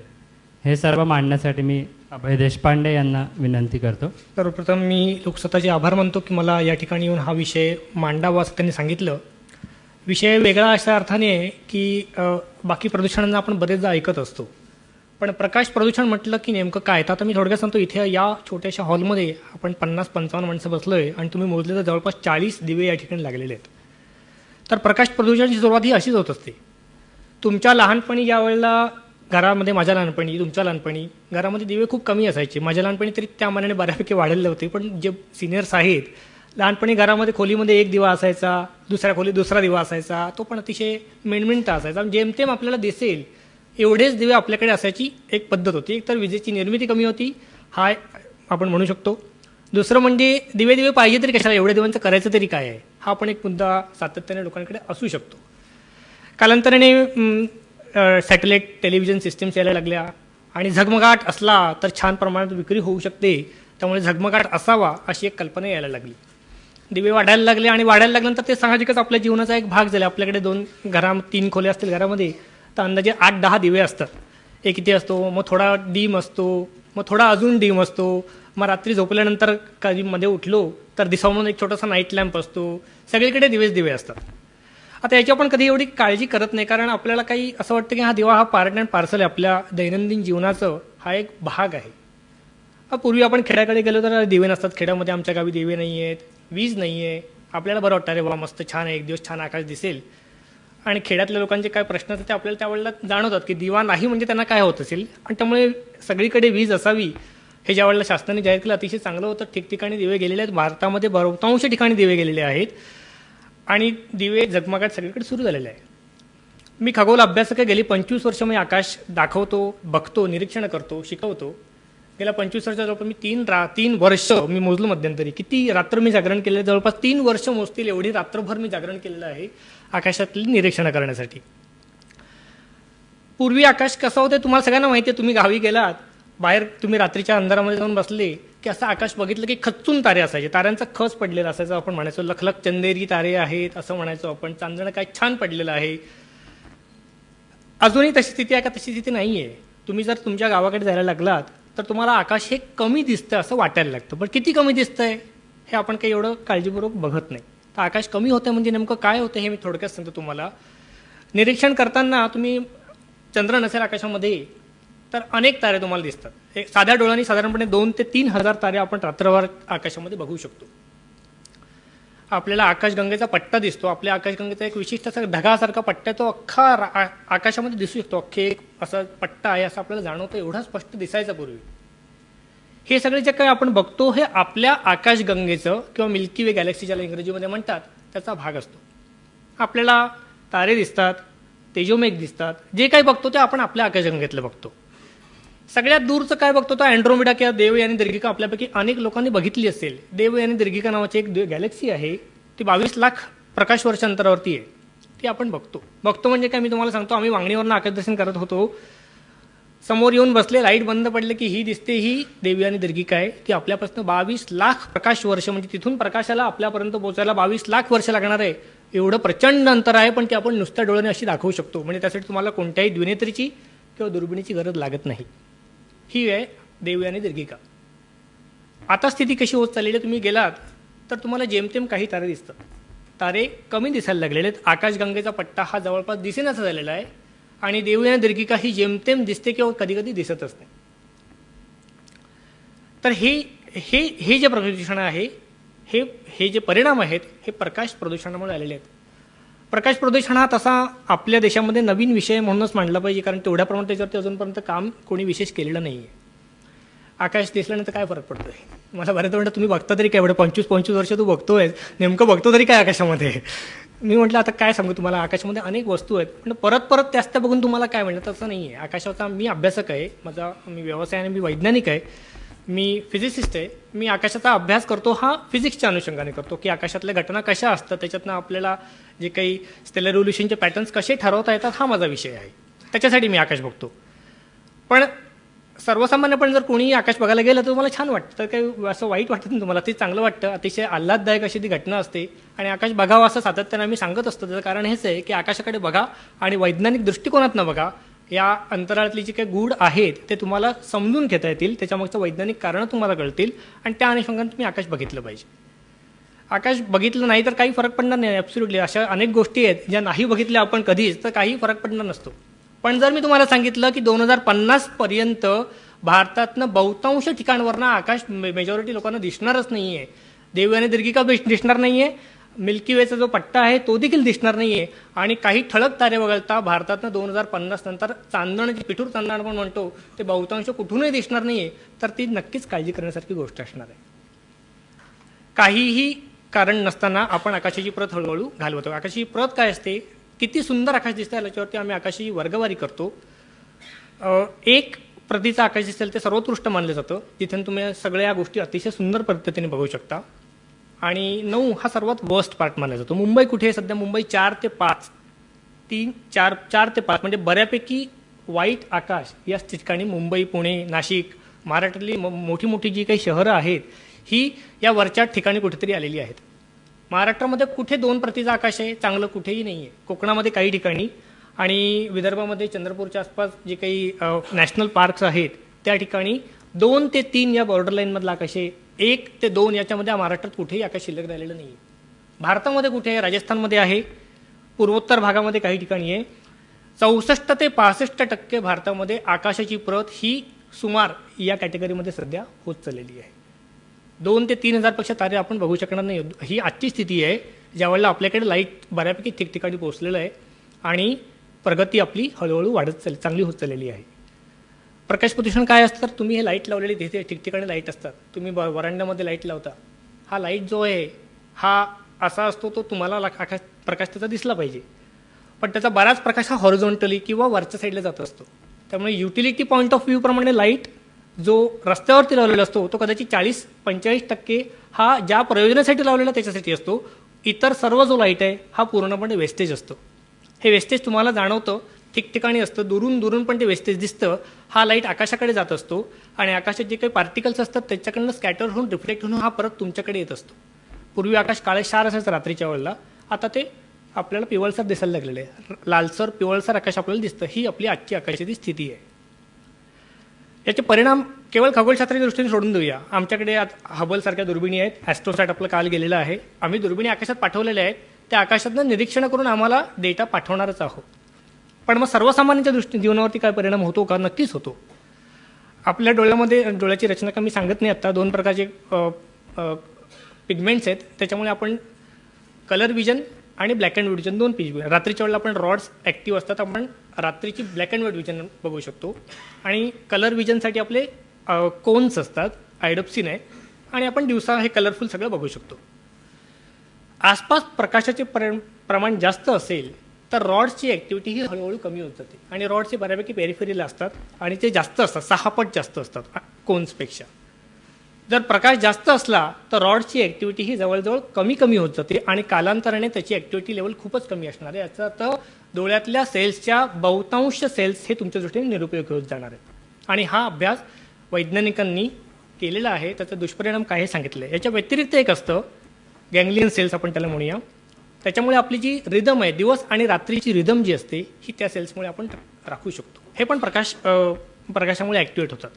हे सर्व मांडण्यासाठी मी अभय देशपांडे यांना विनंती करतो. सर्वप्रथम मी लोकसत्ताचे आभार मानतो की मला या ठिकाणी येऊन हा विषय मांडावा असं त्यांनी सांगितलं. विषय वेगळा अशा अर्थाने आहे की बाकी प्रदूषणांना आपण बरेचदा ऐकत असतो, पण प्रकाश प्रदूषण म्हटलं की नेमकं काय. तर आता मी थोडक्यात सांगतो. इथे या छोट्याशा हॉलमध्ये आपण 50-55 माणसं बसलो आहे आणि तुम्ही मोजले तर जवळपास 40 दिवे या ठिकाणी लागलेले आहेत. तर प्रकाश प्रदूषणाची सुरुवात ही अशीच होत असते. तुमच्या लहानपणी ज्या वेळेला घरामध्ये, माझ्या लहानपणी, तुमच्या लहानपणी घरामध्ये दिवे खूप कमी असायचे. माझ्या लहानपणी तरी त्या मानाने बऱ्यापैकी वाढलेले होते, पण जे सिनियर्स आहेत लहानपणी घरामध्ये खोलीमध्ये एक दिवा असायचा, दुसऱ्या खोलीत दुसरा दिवा असायचा, तो पण अतिशय मिणमिणता असायचा. जेमतेम आपल्याला दिसेल एवढेच दिवे आपल्याकडे असायची एक पद्धत होती. एक तर विजेची निर्मिती कमी होती, हा आपण म्हणू शकतो. दुसरं म्हणजे दिवे पाहिजे तरी कशाला, एवढ्या दिव्यांचं करायचं तरी काय आहे, हा पण एक मुद्दा सातत्याने लोकांकडे असू शकतो. कालांतराने सॅटेलाईट टेलिव्हिजन सिस्टीम्स यायला लागल्या आणि झगमगाट असला तर छान प्रमाणात विक्री होऊ शकते, त्यामुळे झगमगाट असावा अशी एक कल्पना यायला लागली. दिवे वाढायला लागले आणि वाढायला लागल्यानंतर ते साहजिकच आपल्या जीवनाचा एक भाग झाला. आपल्याकडे 3 खोल्या असतील घरामध्ये, तर अंदाजे 8-10 दिवे असतात. एक इथे असतो, मग थोडा डीम असतो, मग थोडा अजून डीम असतो, मग रात्री झोपल्यानंतर कधी मध्ये उठलो तर दिसावा म्हणून एक छोटासा नाईट लॅम्प असतो. सगळीकडे दिवे असतात. आता याची आपण कधी एवढी काळजी करत नाही, कारण आपल्याला काही असं वाटतं की हा दिवा हा पार्ट अँड पार्सल आहे आपल्या दैनंदिन जीवनाचं, हा एक भाग आहे. पूर्वी आपण खेड्याकडे गेलो तर दिवे नसतात. खेड्यामध्ये आमच्या गावी दिवे नाही आहेत, वीज नाही आहे. आपल्याला बरं वाटतं, अरे वा मस्त छान आहे, एक दिवस छान आकाश दिसेल. आणि खेड्यातल्या लोकांचे काय प्रश्न असतात ते आपल्याला त्यावेळेला जाणवतात की दिवा नाही म्हणजे त्यांना काय होत असेल. आणि त्यामुळे सगळीकडे वीज असावी हे ज्या वेळेला शासनाने जाहीर केलं अतिशय चांगलं होतं. ठिकठिकाणी दिवे गेलेले आहेत. भारतामध्ये बहुतांश ठिकाणी दिवे गेलेले आहेत आणि दिवे झगमगाट सगळीकडे सुरू झालेले आहे. मी खगोल अभ्यासक आहे. गेली 25 वर्ष मी आकाश दाखवतो, बघतो, निरीक्षण करतो, शिकवतो. गेल्या 25 वर्षात जवळपास मी 3 वर्ष मी मोजलो मध्यंतरी किती रात्र मी जागरण केलेलं. जवळपास 3 वर्ष मोजतील एवढी रात्रभर मी जागरण केलेलं आहे आकाशातली निरीक्षण करण्यासाठी. पूर्वी आकाश कसं होतं तुम्हाला सगळ्यांना माहिती आहे. तुम्ही गावी गेलात, बाहेर तुम्ही रात्रीच्या अंधारामध्ये जाऊन बसले की असं आकाश बघितलं की खच्चून तारे असायचे. ताऱ्यांचा खच पडलेला असायचा. आपण म्हणायचो लखलख चंदेरी तारे आहेत असं म्हणायचो आपण. चांदणं काय छान पडलेलं आहे. अजूनही तशी स्थिती आहे का? तशी स्थिती नाही आहे. तुम्ही जर तुमच्या गावाकडे जायला लागलात तर तुम्हाला आकाश हे कमी दिसतं असं वाटायला लागतं. पण किती कमी दिसतंय हे आपण काही एवढं काळजीपूर्वक बघत नाही. तर आकाश कमी होतं म्हणजे नेमकं काय होतं हे मी थोडक्यात सांगतो तुम्हाला. निरीक्षण करताना तुम्ही चंद्र नसेल आकाशामध्ये तर अनेक तारे तुम्हाला दिसतात. एक साध्या डोळ्यांनी साधारणपणे 2,000 ते 3,000 तारे आपण रात्रभर आकाशामध्ये बघू शकतो. आपल्याला आकाशगंगेचा पट्टा दिसतो. आपल्या आकाशगंगेचा एक विशिष्ट असा ढगासारखा पट्टा तो अख्खा आकाशामध्ये दिसू शकतो. अख्खे एक असा पट्टा आहे असं आपल्याला जाणवतं. एवढा स्पष्ट दिसायचा पूर्वी. हे सगळे जे काही आपण बघतो हे आपल्या आकाशगंगेचं किंवा मिल्की वे गॅलेक्सी ज्याला इंग्रजीमध्ये म्हणतात त्याचा भाग असतो. आपल्याला तारे दिसतात, तेजोमेघ दिसतात. जे काही बघतो ते आपण आपल्या आकाशगंगेतलं बघतो. सगळ्यात दूरचं काय बघतो तो अँड्रोमेडा किंवा देवयानी दीर्घिका आपल्यापैकी अनेक लोकांनी बघितली असेल. देवयानी दीर्घिका नावाची एक गॅलेक्सी आहे. ती 22 लाख प्रकाश वर्ष अंतरावरती आहे. ती आपण बघतो म्हणजे काय मी तुम्हाला सांगतो. आम्ही वांगणीवरनं आकाशदर्शन करत होतो. समोर येऊन बसले, लाईट बंद पडले की ही दिसते ही देवयानी दीर्घिका आहे. ती आपल्यापासून 22 लाख प्रकाश वर्ष म्हणजे तिथून प्रकाशाला आपल्यापर्यंत पोहोचायला 22 लाख वर्ष लागणार आहे. एवढं प्रचंड अंतर आहे पण ती आपण नुसत्या डोळ्याने अशी दाखवू शकतो. म्हणजे त्यासाठी तुम्हाला कोणत्याही द्विनेत्रीची किंवा दुर्बिणीची गरज लागत नाही. ही आहे देवयानी दीर्घिका. आता स्थिती कशी होत चाललेली आहे. तुम्ही गेलात तर तुम्हाला जेमतेम काही तारे दिसतात. तारे कमी दिसायला लागलेले आहेत. आकाशगंगेचा पट्टा हा जवळपास दिसेनासा झालेला आहे आणि देवयानी दीर्घिका ही जेमतेम दिसते किंवा कधी कधी दिसतच नाही. तर हे जे प्रदूषण आहे हे जे परिणाम आहेत हे प्रकाश प्रदूषणामुळे आलेले आहेत. प्रकाश प्रदूषण हा तसा आपल्या देशामध्ये नवीन विषय म्हणूनच मांडला पाहिजे कारण तेवढ्या प्रमाणात त्याच्यावरती अजूनपर्यंत काम कोणी विशेष केलेलं नाही आहे. आकाश दिसल्यानंतर काय फरक पडतोय? मला बऱ्याच वेळा तुम्ही बघता तरी काय एवढं 25 वर्ष तू बघतोय नेमकं बघतो तरी काय आकाशामध्ये? मी म्हटलं आता काय सांगू तुम्हाला. आकाशामध्ये अनेक वस्तू आहेत पण परत त्याच त्या बघून तुम्हाला काय म्हणलं तसं नाही आहे. आकाशाचा मी अभ्यासक आहे. मी व्यवसायाने मी वैज्ञानिक आहे. मी फिजिसिस्ट आहे. मी आकाशाचा अभ्यास करतो हा फिजिक्सच्या अनुषंगाने करतो की आकाशातल्या घटना कशा असतात त्याच्यातनं आपल्याला जे काही स्टेलर रिव्होल्यूशनचे पॅटर्न्स कसे ठरवता येतात हा माझा विषय आहे. त्याच्यासाठी मी आकाश बघतो. पण सर्वसामान्यपणे जर कोणी आकाश बघायला गेलं तर तुम्हाला छान वाटतं. तर काही असं वाईट वाटत नाही तुम्हाला. ते चांगलं वाटतं. अतिशय आल्हाददायक अशी ती घटना असते आणि आकाश बघावं असं सातत्याने आम्ही सांगत असतो. त्याचं कारण हेच आहे की आकाशाकडे बघा आणि वैज्ञानिक दृष्टिकोनातनं बघा. या अंतराळातली जी काही गूढ आहेत ते तुम्हाला समजून घेता येतील. त्याच्यामागचं वैज्ञानिक कारणं तुम्हाला कळतील आणि त्या अनुषंगाने तुम्ही आकाश बघितलं पाहिजे. आकाश बघितलं नाही तर काही फरक पडणार नाही. ॲब्सोल्युटली अशा अनेक गोष्टी आहेत ज्या नाही बघितल्या आपण कधीच तर काही फरक पडणार नसतो. पण जर मी तुम्हाला सांगितलं की 2050 पर्यंत भारतातनं बहुतांश ठिकाणवरनं आकाश मेजॉरिटी लोकांना दिसणारच नाही आहे. देवयानी दीर्घिका दिसणार नाही आहे. मिल्की वेचा जो पट्टा आहे तो देखील दिसणार नाही आहे. आणि काही ठळक तारे वगळता भारतातनं 2050 नंतर चांदण जे पिठूर चांदण आपण म्हणतो ते बहुतांश कुठूनही दिसणार नाही आहे. तर ती नक्कीच काळजी करण्यासारखी गोष्ट असणार आहे. काहीही कारण नसताना आपण आकाशाची प्रत हळूहळू घालवतो. आकाशाची प्रत काय असते? किती सुंदर आकाश दिसतं याच्यावरती आम्ही आकाशाची वर्गवारी करतो. एक प्रतीचं आकाश दिसेल ते सर्वोत्कृष्ट मानलं जातं. तिथून तुम्ही सगळ्या गोष्टी अतिशय सुंदर पद्धतीने बघू शकता. आणि 9 हा सर्वात वर्स्ट पार्ट मानला जातो. मुंबई कुठे आहे सध्या? मुंबई 4 ते 5 म्हणजे बऱ्यापैकी वाईट आकाश याच ठिकाणी मुंबई, पुणे, नाशिक, महाराष्ट्रातली मोठी जी काही शहरं आहेत ही या वरच्या ठिकाणी कुठेतरी आलेली आहेत. महाराष्ट्रामध्ये कुठे 2 प्रतीचं आकाश आहे? चांगलं कुठेही नाही आहे. कोकणामध्ये काही ठिकाणी आणि विदर्भामध्ये चंद्रपूरच्या आसपास जे काही नॅशनल पार्क्स आहेत त्या ठिकाणी 2 ते 3 या बॉर्डर लाईनमधलं आकाश आहे. 1 ते 2 याच्यामध्ये महाराष्ट्रात कुठेही आकाश शिल्लक राहिलेलं नाही आहे. भारतामध्ये कुठे आहे? राजस्थानमध्ये आहे. पूर्वोत्तर भागामध्ये काही ठिकाणी आहे. 64 ते 65% भारतामध्ये आकाशाची प्रत ही सुमार या कॅटेगरीमध्ये सध्या होत चाललेली आहे. 2 ते 3 हजारपेक्षा तारे आपण बघू शकणार नाही. ही आजची स्थिती आहे ज्यावेळेला आपल्याकडे लाईट बऱ्यापैकी ठिकठिकाणी पोहोचलेलं आहे. आणि प्रगती आपली हळूहळू वाढत चांगली होत चाललेली आहे. प्रकाश प्रदूषण काय असतं तर तुम्ही हे लाईट लावलेली तिथे ठिकठिकाणी लाईट असतात, तुम्ही वरांड्यामध्ये लाईट लावता, हा लाईट जो आहे हा असा असतो तो तुम्हाला प्रकाश त्याचा दिसला पाहिजे, पण त्याचा बराच प्रकाश हा हॉरिझॉन्टली किंवा वरच्या साईडला जात असतो. त्यामुळे युटिलिटी पॉईंट ऑफ व्ह्यू प्रमाणे लाईट जो रस्त्यावरती लावलेला असतो तो कदाचित 40-45% हा ज्या प्रयोजनासाठी लावलेला त्याच्यासाठी असतो. इतर सर्व जो लाईट आहे हा पूर्णपणे वेस्टेज असतो. हे वेस्टेज तुम्हाला जाणवतं, ठिकठिकाणी असतं, दुरून पण ते वेस्टेज दिसतं. हा लाईट आकाशाकडे जात असतो आणि आकाशात जे काही पार्टिकल्स असतात त्याच्याकडनं स्कॅटर होऊन रिफ्लेक्ट होऊन हा परत तुमच्याकडे येत असतो. पूर्वी आकाश काळेशार असायचं रात्रीच्या वेळेला, आता ते आपल्याला पिवळसर दिसायला लागलेलं आहे. लालसर पिवळसर आकाश आपल्याला दिसतं. ही आपली आजची आकाशाची स्थिती आहे. याचे परिणाम केवळ खगोलशास्त्राच्या दृष्टीने सोडून देऊया. आमच्याकडे हबलसारख्या दुर्बिणी आहेत, ॲस्ट्रोसॅट आपलं काल गेलेलं आहे, आम्ही दुर्बिणी आकाशात पाठवलेल्या आहेत, त्या आकाशातनं निरीक्षण करून आम्हाला डेटा पाठवणारच आहोत. पण मग सर्वसामान्यांच्या जीवनावरती काय परिणाम होतो का? नक्कीच होतो. आपल्या डोळ्याची रचना का मी सांगत नाही आत्ता, 2 प्रकारचे पिगमेंट्स आहेत, त्याच्यामुळे आपण कलर विजन आणि black and white vision 2 pigment. रात्रीच्या वेळेला आपण रॉड्स ॲक्टिव्ह असतात, आपण रात्रीची ब्लॅक अँड व्हाईट विजन बघू शकतो आणि कलर विजनसाठी आपले कोन्स असतात, आयडोप्सिन आहे, आणि आपण दिवसा हे कलरफुल सगळं बघू शकतो. आसपास प्रकाशाचे प्रमाण जास्त असेल तर रॉड्सची ॲक्टिव्हिटी ही हळूहळू कमी होत जाते आणि रॉड्सचे बऱ्यापैकी पेरिफेरीला असतात आणि ते जास्त असतात, 6 पट जास्त असतात कोन्सपेक्षा. जर प्रकाश जास्त असला तर रॉड्सची ॲक्टिव्हिटी ही जवळजवळ कमी होत जाते आणि कालांतराने त्याची ॲक्टिव्हिटी लेवल खूपच कमी असणार आहे. याचा अर्थ डोळ्यातल्या सेल्सच्या बहुतांश सेल्स हे तुमच्या दृष्टीने निरुपयोग होत जाणार आहेत. आणि हा अभ्यास वैज्ञानिकांनी केलेला आहे. त्याचा दुष्परिणाम काय हे सांगितलं आहे. याच्या व्यतिरिक्त एक असतं गँग्लियन सेल्स, आपण त्याला म्हणूया. त्याच्यामुळे आपली जी रिदम आहे, दिवस आणि रात्रीची रिदम जी असते ही त्या सेल्समुळे आपण राखू शकतो. हे पण प्रकाशामुळे ॲक्टिवेट होतात.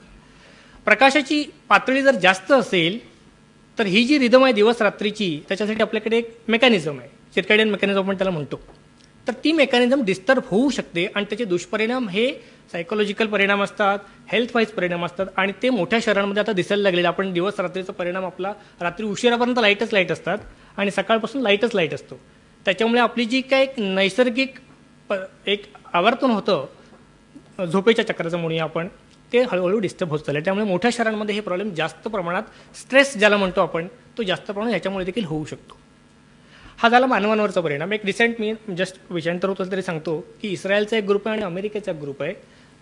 प्रकाशाची पातळी जर जास्त असेल तर ही जी रिदम आहे दिवस रात्रीची, त्याच्यासाठी आपल्याकडे एक मेकॅनिझम आहे, सर्कॅडियन मेकॅनिझम आपण त्याला म्हणतो. तर ती मेकॅनिझम डिस्टर्ब होऊ शकते आणि त्याचे दुष्परिणाम हे सायकोलॉजिकल परिणाम असतात, हेल्थ वाईज परिणाम असतात आणि ते मोठ्या शहरांमध्ये आता दिसायला लागलेले. आपण दिवस रात्रीचा परिणाम आपला रात्री उशिरापर्यंत लाईट असतात आणि सकाळपासून लाईट असतो. त्याच्यामुळे आपली जी काय एक नैसर्गिक एक आवर्तन होतं झोपेच्या चक्राचं म्हणूया आपण, ते हळूहळू डिस्टर्ब होत चाललं. त्यामुळे मोठ्या शहरांमध्ये हे प्रॉब्लेम जास्त प्रमाणात, स्ट्रेस ज्याला म्हणतो आपण, तो जास्त प्रमाणात ह्याच्यामुळे देखील होऊ शकतो. हा झाला मानवांवरचा परिणाम. एक रिसेंट मी जस्ट विषयांतर होतं तरी सांगतो की इस्रायलचा एक ग्रुप आहे आणि अमेरिकेचा एक ग्रुप आहे.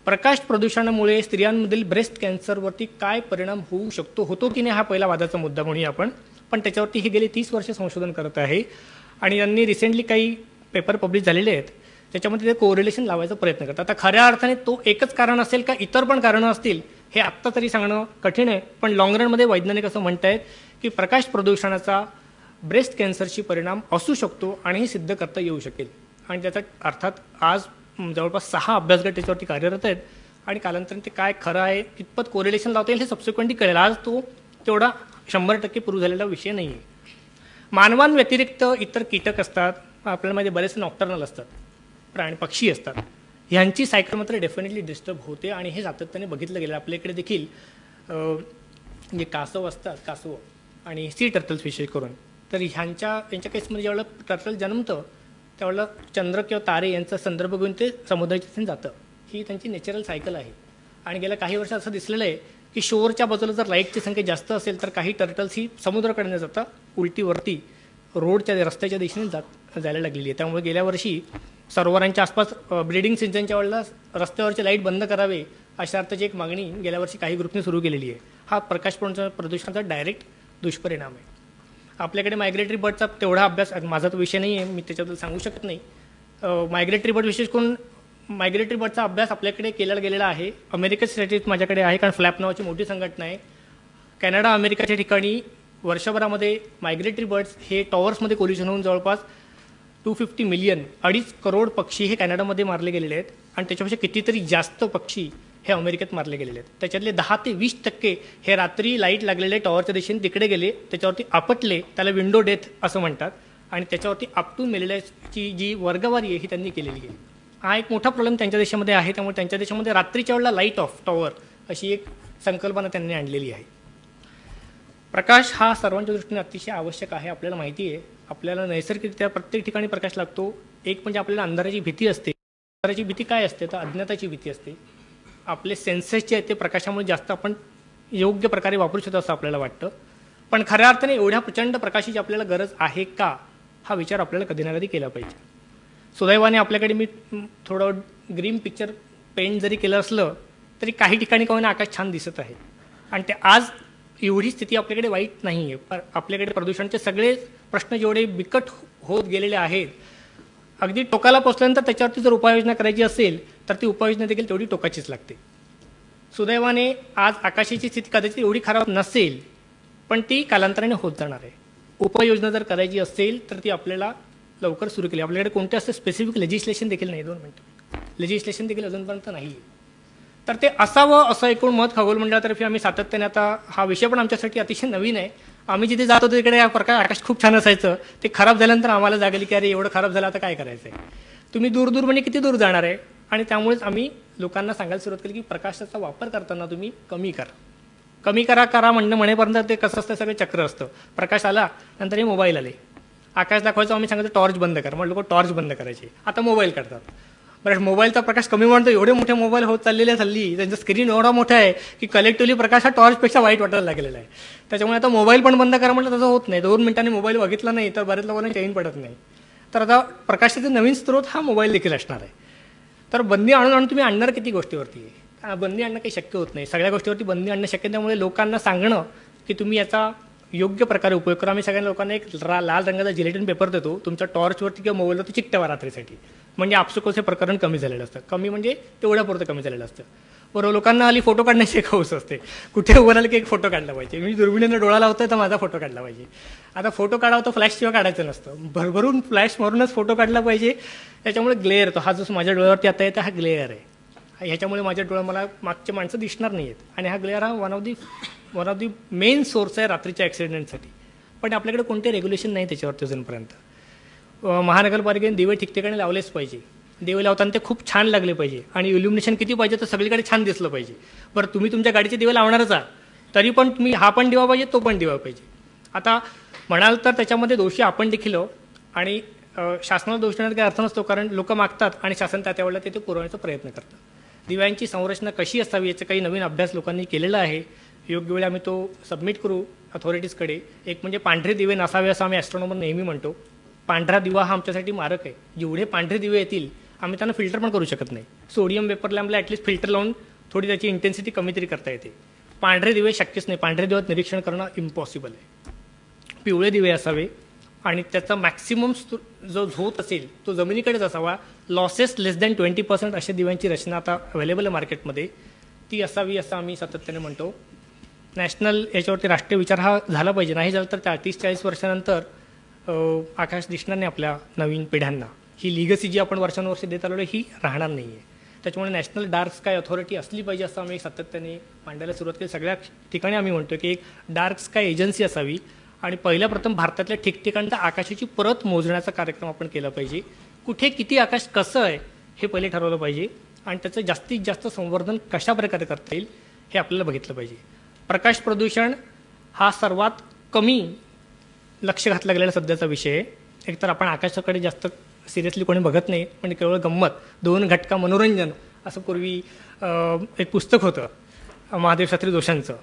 प्रकाश प्रदूषणामुळे स्त्रियांमधील ब्रेस्ट कॅन्सरवरती काय परिणाम होतो की नाही हा पहिला वादाचा मुद्दा म्हणूया आपण, पण त्याच्यावरती हे गेली 30 वर्ष संशोधन करत आहे आणि यांनी रिसेंटली काही पेपर पब्लिश झालेले आहेत त्याच्यामध्ये ते कोरिलेशन लावायचा प्रयत्न करतात. आता खऱ्या अर्थाने तो एकच कारण असेल का इतर पण कारणं असतील हे आत्ता तरी सांगणं कठीण आहे, पण लाँग रनमध्ये वैज्ञानिक असं म्हणत आहेत की प्रकाश प्रदूषणाचा ब्रेस्ट कॅन्सरशी परिणाम असू शकतो आणि हे सिद्ध करता येऊ शकेल. आणि त्याचा अर्थात आज जवळपास 6 अभ्यासगट त्याच्यावरती कार्यरत आहेत आणि कालांतराने ते काय खरं आहे, कितपत कोरिलेशन लावता येईल हे सबसिक्वेंटली कळेल. आज तो तेवढा 100% प्रूव्ह झालेला विषय नाही आहे. मानवांव्यतिरिक्त इतर कीटक असतात, आपल्यामध्ये बरेचसे नॉक्टर्नल असतात, प्राणी पक्षी असतात, ह्यांची सायकल मात्र डेफिनेटली डिस्टर्ब होते आणि हे सातत्याने बघितलं गेलं. आपल्याकडे देखील जे कासव असतात, कासव आणि सी टर्टल्स विशेष करून, तर यांच्या केसमध्ये ज्यावेळेला टर्टल जन्मतं त्यावेळेला चंद्र किंवा तारे यांचा संदर्भ घेऊन ते समुद्राच्या दिशेने जातं. ही त्यांची नॅचरल सायकल आहे. आणि गेल्या काही वर्षात असं दिसलेलं आहे की शोरच्या बाजूला जर लाईटची संख्या जास्त असेल तर काही टर्टल्स ही समुद्राकडे न जाता उलटीवरती रोडच्या रस्त्याच्या दिशेने जायला लागलेली आहे. त्यामुळे गेल्या वर्षी सरोवरांच्या आसपास ब्रीडिंग सीझनच्या वेळेला रस्त्यावरचे लाईट बंद करावे अशा अर्थाची एक मागणी गेल्या वर्षी काही ग्रुपने सुरू केलेली आहे. हा प्रकाश प्रदूषणाचा डायरेक्ट दुष्परिणाम आहे. आपल्याकडे मायग्रेटरी बर्डचा तेवढा अभ्यास, माझा तो विषय नाही आहे, मी त्याच्याबद्दल सांगू शकत नाही. मायग्रेटरी बर्ड विशेष करून मायग्रेटरी बर्डचा अभ्यास आपल्याकडे केला गेलेला आहे. अमेरिकन स्टॅटिस्टिक्स माझ्याकडे आहे, कारण फ्लॅप नावाची मोठी संघटना आहे. कॅनडा, अमेरिकाच्या ठिकाणी वर्षभरामध्ये मायग्रेटरी बर्ड्स हे टॉवर्समध्ये कोल्युशन होऊन जवळपास 250 मिलियन 2.5 करोड पक्षी हे कॅनडामध्ये मारले गेलेले आहेत आणि त्याच्यापेक्षा कितीतरी जास्त पक्षी हे अमेरिकेत मारले गेलेले आहेत. त्याच्यातले 10 ते 20% हे रात्री लाईट लागलेले टॉवरच्या दिशेने तिकडे गेले, त्याच्यावरती आपटले, त्याला विंडो डेथ असं म्हणतात आणि त्याच्यावरती आपटून मेलेल्याची जी वर्गवारी आहे ही त्यांनी केलेली आहे. हा एक मोठा प्रॉब्लेम त्यांच्या देशामध्ये आहे. त्यामुळे त्यांच्या देशामध्ये रात्रीच्या वेळेला लाईट ऑफ टॉवर अशी एक संकल्पना त्यांनी आणलेली आहे. प्रकाश हा सर्वांच्या दृष्टीने अतिशय आवश्यक आहे. आपल्याला माहिती आहे, आपल्याला नैसर्गिकरित्या प्रत्येक ठिकाणी प्रकाश लागतो. एक म्हणजे आपल्याला अंधाराची भीती असते. अंधाराची भीती काय असते? तर अज्ञाताची भीती असते. आपले सेन्सेस जे आहेत ते प्रकाशामुळे जास्त आपण योग्य प्रकारे वापरू शकतो असं आपल्याला वाटतं. पण खऱ्या अर्थाने एवढ्या प्रचंड प्रकाशाची आपल्याला गरज आहे का, हा विचार आपल्याला कधी ना कधी केला पाहिजे. सुदैवाने आपल्याकडे मी थोडं ग्रीन पिक्चर पेंट जरी केलं असलं तरी काही ठिकाणी का होईना आकाश छान दिसत आहे. आणि ते आज एवढी स्थिती आपल्याकडे वाईट नाही आहे. आपल्याकडे प्रदूषणाचे सगळे प्रश्न जेवढे बिकट होत गेलेले आहेत, अगदी टोकाला पोचल्यानंतर त्याच्यावरती जर उपाययोजना करायची असेल तर ती उपाययोजना देखील तेवढी टोकाचीच लागते. सुदैवाने आज आकाशाची स्थिती कदाचित एवढी खराब नसेल, पण ती कालांतराने होत जाणार आहे. उपाययोजना जर करायची असेल तर ती आपल्याला लवकर सुरू केली. आपल्याकडे कोणते असं स्पेसिफिक लेजिस्लेशन देखील नाही. 2 मिनिटं. लेजिस्लेशन देखील अजूनपर्यंत नाही आहे. तर ते असावं असं एकूण मत खगोल मंडळातर्फे आम्ही सातत्याने, आता हा विषय पण आमच्यासाठी अतिशय नवीन आहे. आम्ही जिथे जातो तिकडे या प्रकार आकाश खूप छान असायचं. ते खराब झाल्यानंतर आम्हाला जागली की अरे एवढं खराब झालं, आता काय करायचं आहे. तुम्ही दूर दूर म्हणजे किती दूर जाणार आहे. आणि त्यामुळेच आम्ही लोकांना सांगायला सुरुवात केली की प्रकाशाचा वापर करताना तुम्ही कमी करा म्हणेपर्यंत ते कसं असतं, सगळं चक्र असतं. प्रकाश आला नंतर हे मोबाईल आले, आकाश दाखवायचं, आम्ही सांगायचं टॉर्च बंद कर, मग लोक टॉर्च बंद करायचे. आता मोबाईल करतात. बरं, मोबाईलचा प्रकाश कमी म्हणतो, एवढे मोठे मोबाईल होत चाललेले हल्ली, त्यांचा स्क्रीन एवढा मोठा आहे की कलेक्टिव्हली प्रकाश हा टॉर्चपेक्षा वाईट वाटायला लागलेला आहे. त्याच्यामुळे आता मोबाईल पण बंद करा म्हटलं तसं होत नाही. 2 मिनिटांनी मोबाईल बघितला नाही तर बऱ्याच लोकांना चैन पडत नाही. तर आता प्रकाशाचे नवीन स्रोत हा मोबाईल देखील असणार आहे. तर बंदी आणून तुम्ही आणणार किती गोष्टीवरती आहे. बंदी आणणं काही शक्य होत नाही. सगळ्या गोष्टीवरती बंदी आणणं शक्य, त्यामुळे लोकांना सांगणं की तुम्ही याचा योग्य प्रकारे उपयोग करा. आम्ही सगळ्या लोकांना एक लाल रंगाचा जिलेटिन पेपर देतो, तुमच्या टॉर्चवरती किंवा मोबाईलवरती चिकटवा रात्रीसाठी. म्हणजे आपसुकच प्रकरण कमी झालेलं असतं. कमी म्हणजे तेवढ्यापुरतं कमी झालेलं असतं. बरोबर, लोकांना आली फोटो काढण्याची एक हौस असते. कुठे उभं राहिलं की एक फोटो काढला पाहिजे. मी दुर्बिणीनं डोळा लावतोय तर माझा फोटो काढला पाहिजे. आता फोटो काढावं तर फ्लॅशशिवाय काढायचं नसतं, भरभरून फ्लॅश मारूनच फोटो काढला पाहिजे. त्याच्यामुळे ग्लेअर येतो. हा जो माझ्या डोळ्यावरती आता येतो हा ग्लेअर आहे. ह्याच्यामुळे माझ्या डोळ्यात मला मागचे माणसं दिसणार नाही आहेत. आणि हा ग्लेअर हा one of the main source आहे रात्रीच्या ॲक्सिडेंटसाठी. पण आपल्याकडे कोणते रेग्युलेशन नाही त्याच्यावरती अजूनपर्यंत. महानगरपालिकेने दिवे ठिकठिकाणी लावलेच पाहिजे. दिवे लावताना ते खूप छान लागले पाहिजे आणि इल्युमिनेशन किती पाहिजे तर सगळीकडे छान दिसलं पाहिजे. बरं, तुम्ही तुमच्या गाडीचे दिवे लावणारच आहात तरी पण तुम्ही हा पण दिवा पाहिजे, तो पण दिवा पाहिजे. आता म्हणाल तर त्याच्यामध्ये दोषी आपण देखील आहोत आणि शासनाला दोष देण्यात काही अर्थ नसतो, कारण लोक मागतात आणि शासन त्यावेळेला ते पुरवण्याचा प्रयत्न करतं. दिव्यांची संरचना कशी असावी याचा काही नवीन अभ्यास लोकांनी केलेला आहे. योग्य वेळी आम्ही तो सबमिट करू अथॉरिटीजकडे. एक म्हणजे पांढरे दिवे नसावे असं आम्ही ॲस्ट्रॉनॉमर नेहमी म्हणतो. पांढरा दिवा हा आमच्यासाठी मारक आहे. जेवढे पांढरे दिवे येतील आम्ही त्यांना फिल्टर पण करू शकत नाही. सोडियम वेपर लॅम्पला ॲटलिस्ट फिल्टर लावून थोडी त्याची इंटेन्सिटी कमी तरी करता येते. पांढरे दिवे शक्यच नाही. पांढरे दिव्यात निरीक्षण करणं इम्पॉसिबल आहे. पिवळे दिवे असावे आणि त्याचा मॅक्सिमम जो झोत असेल तो जमिनीकडेच असावा. लॉसेस लेस दॅन 20% अशा दिव्यांची रचना आता अवेलेबल आहे मार्केटमध्ये, ती असावी असं आम्ही सातत्याने म्हणतो. नॅशनल याच्यावरती राष्ट्रीय विचार हा झाला पाहिजे. नाही झालं तर 30-40 वर्षानंतर आकाश दिसणार नाही आपल्या नवीन पिढ्यांना. ही लिगसी जी आपण वर्षानुवर्षे देत आलेलो ही राहणार नाही आहे. त्याच्यामुळे नॅशनल डार्क स्काय अथॉरिटी असली पाहिजे असं आम्ही सातत्याने मांडायला सुरुवात केली. सगळ्या ठिकाणी आम्ही म्हणतो की एक डार्क स्काय एजन्सी असावी आणि पहिल्या प्रथम भारतातल्या ठिकठिकाणच्या आकाशाची परत मोजण्याचा कार्यक्रम आपण केला पाहिजे. कुठे किती आकाश कसं आहे हे पहिले ठरवलं पाहिजे आणि त्याचं जास्तीत जास्त संवर्धन कशा प्रकारे करता येईल हे आपल्याला बघितलं पाहिजे. प्रकाश प्रदूषण हा सर्वात कमी लक्ष घातला गेलेला सध्याचा विषय आहे. एकतर आपण आकाशाकडे जास्त सिरियसली कोणी बघत नाही, पण केवळ गंमत 2 घटका मनोरंजन असं पूर्वी एक पुस्तक होतं महादेव शास्त्री जोशांचं.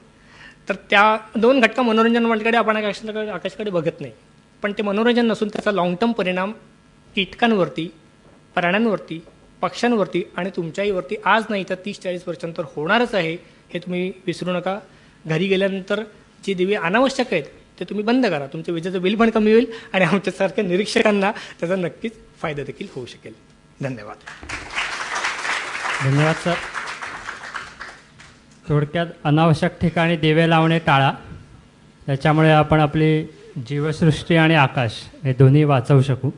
तर त्या 2 घटका मनोरंजनाकडे आपण आकाशाकडे बघत नाही, पण ते मनोरंजन नसून त्याचा लॉंग टर्म परिणाम कीटकांवरती, प्राण्यांवरती, पक्ष्यांवरती आणि तुमच्याहीवरती आज नाही तर 30-40 वर्षांतर होणारच आहे. हे तुम्ही विसरू नका. घरी गेल्यानंतर जे दिवे अनावश्यक आहेत ते तुम्ही बंद करा. तुमचं विजेचं बिल पण कमी होईल आणि आमच्यासारख्या निरीक्षकांना त्याचा नक्कीच फायदा देखील होऊ शकेल. धन्यवाद. धन्यवाद सर. थोडक्यात अनावश्यक ठिकाणी दिवे लावणे टाळा. त्याच्यामुळे आपण आपली जीवसृष्टी आणि आकाश हे दोन्ही वाचवू शकू.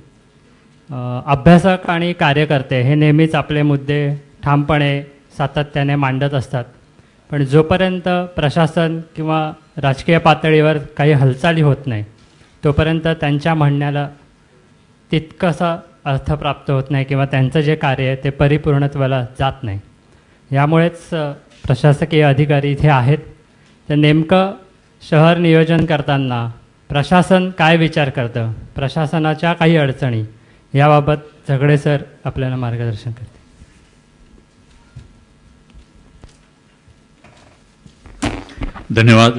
अभ्यासक आणि कार्यकर्ते हे नेहमीच आपले मुद्दे ठामपणे सातत्याने मांडत असतात, पण जोपर्यंत प्रशासन किंवा राजकीय पातळीवर काही हालचाली होत नाही तोपर्यंत त्यांच्या म्हणण्याला तितकंसा अर्थ प्राप्त होत नाही किंवा त्यांचं जे कार्य आहे ते परिपूर्णत्वाला जात नाही. यामुळेच प्रशासकीय अधिकारी इथे आहेत. तर नेमकं शहर नियोजन करताना प्रशासन काय विचार करतं, प्रशासनाच्या काही अडचणी याबाबत झगडे सर आपल्याला मार्गदर्शन करतील. धन्यवाद.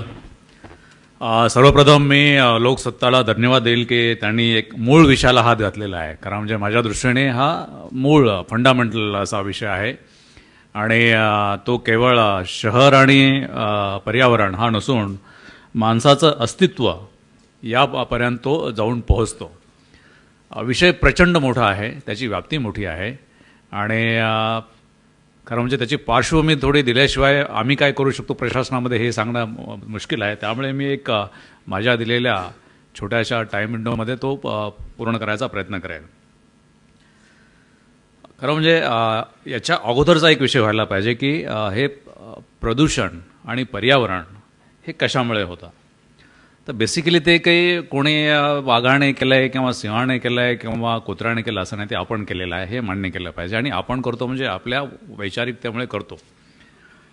सर्वप्रथम मी लोकसत्ताला धन्यवाद देईल की त्यांनी एक मूळ विषयाला हात घातलेला आहे. कारण म्हणजे माझ्या दृष्टीने हा मूळ फंडामेंटल असा विषय आहे आणि तो केवळ शहर आणि पर्यावरण हा नसून माणसाचं अस्तित्व यापर्यंत तो जाऊन पोहोचतो. विषय प्रचंड मोठा आहे, त्याची व्याप्ती मोठी आहे आणि खरं म्हणजे त्याची पार्श्वभूमी थोडी दिल्याशिवाय आम्ही काय करू शकतो प्रशासनामध्ये हे सांगणं मुश्किल आहे. त्यामुळे मी एक माझ्या दिलेल्या छोट्याशा टाईम विंडोमध्ये तो पूर्ण करायचा प्रयत्न करेन. खरं म्हणजे याच्या अगोदरचा एक विषय व्हायला पाहिजे की हे प्रदूषण आणि पर्यावरण हे कशामुळे होतं. तर बेसिकली ते काही कोणी वाघाने केलं आहे किंवा सिंहाने केलं आहे किंवा कुत्र्याने केलं असं नाही, ते आपण केलेलं आहे हे मान्य केलं पाहिजे. आणि आपण करतो म्हणजे आपल्या वैचारिकतेमुळे करतो.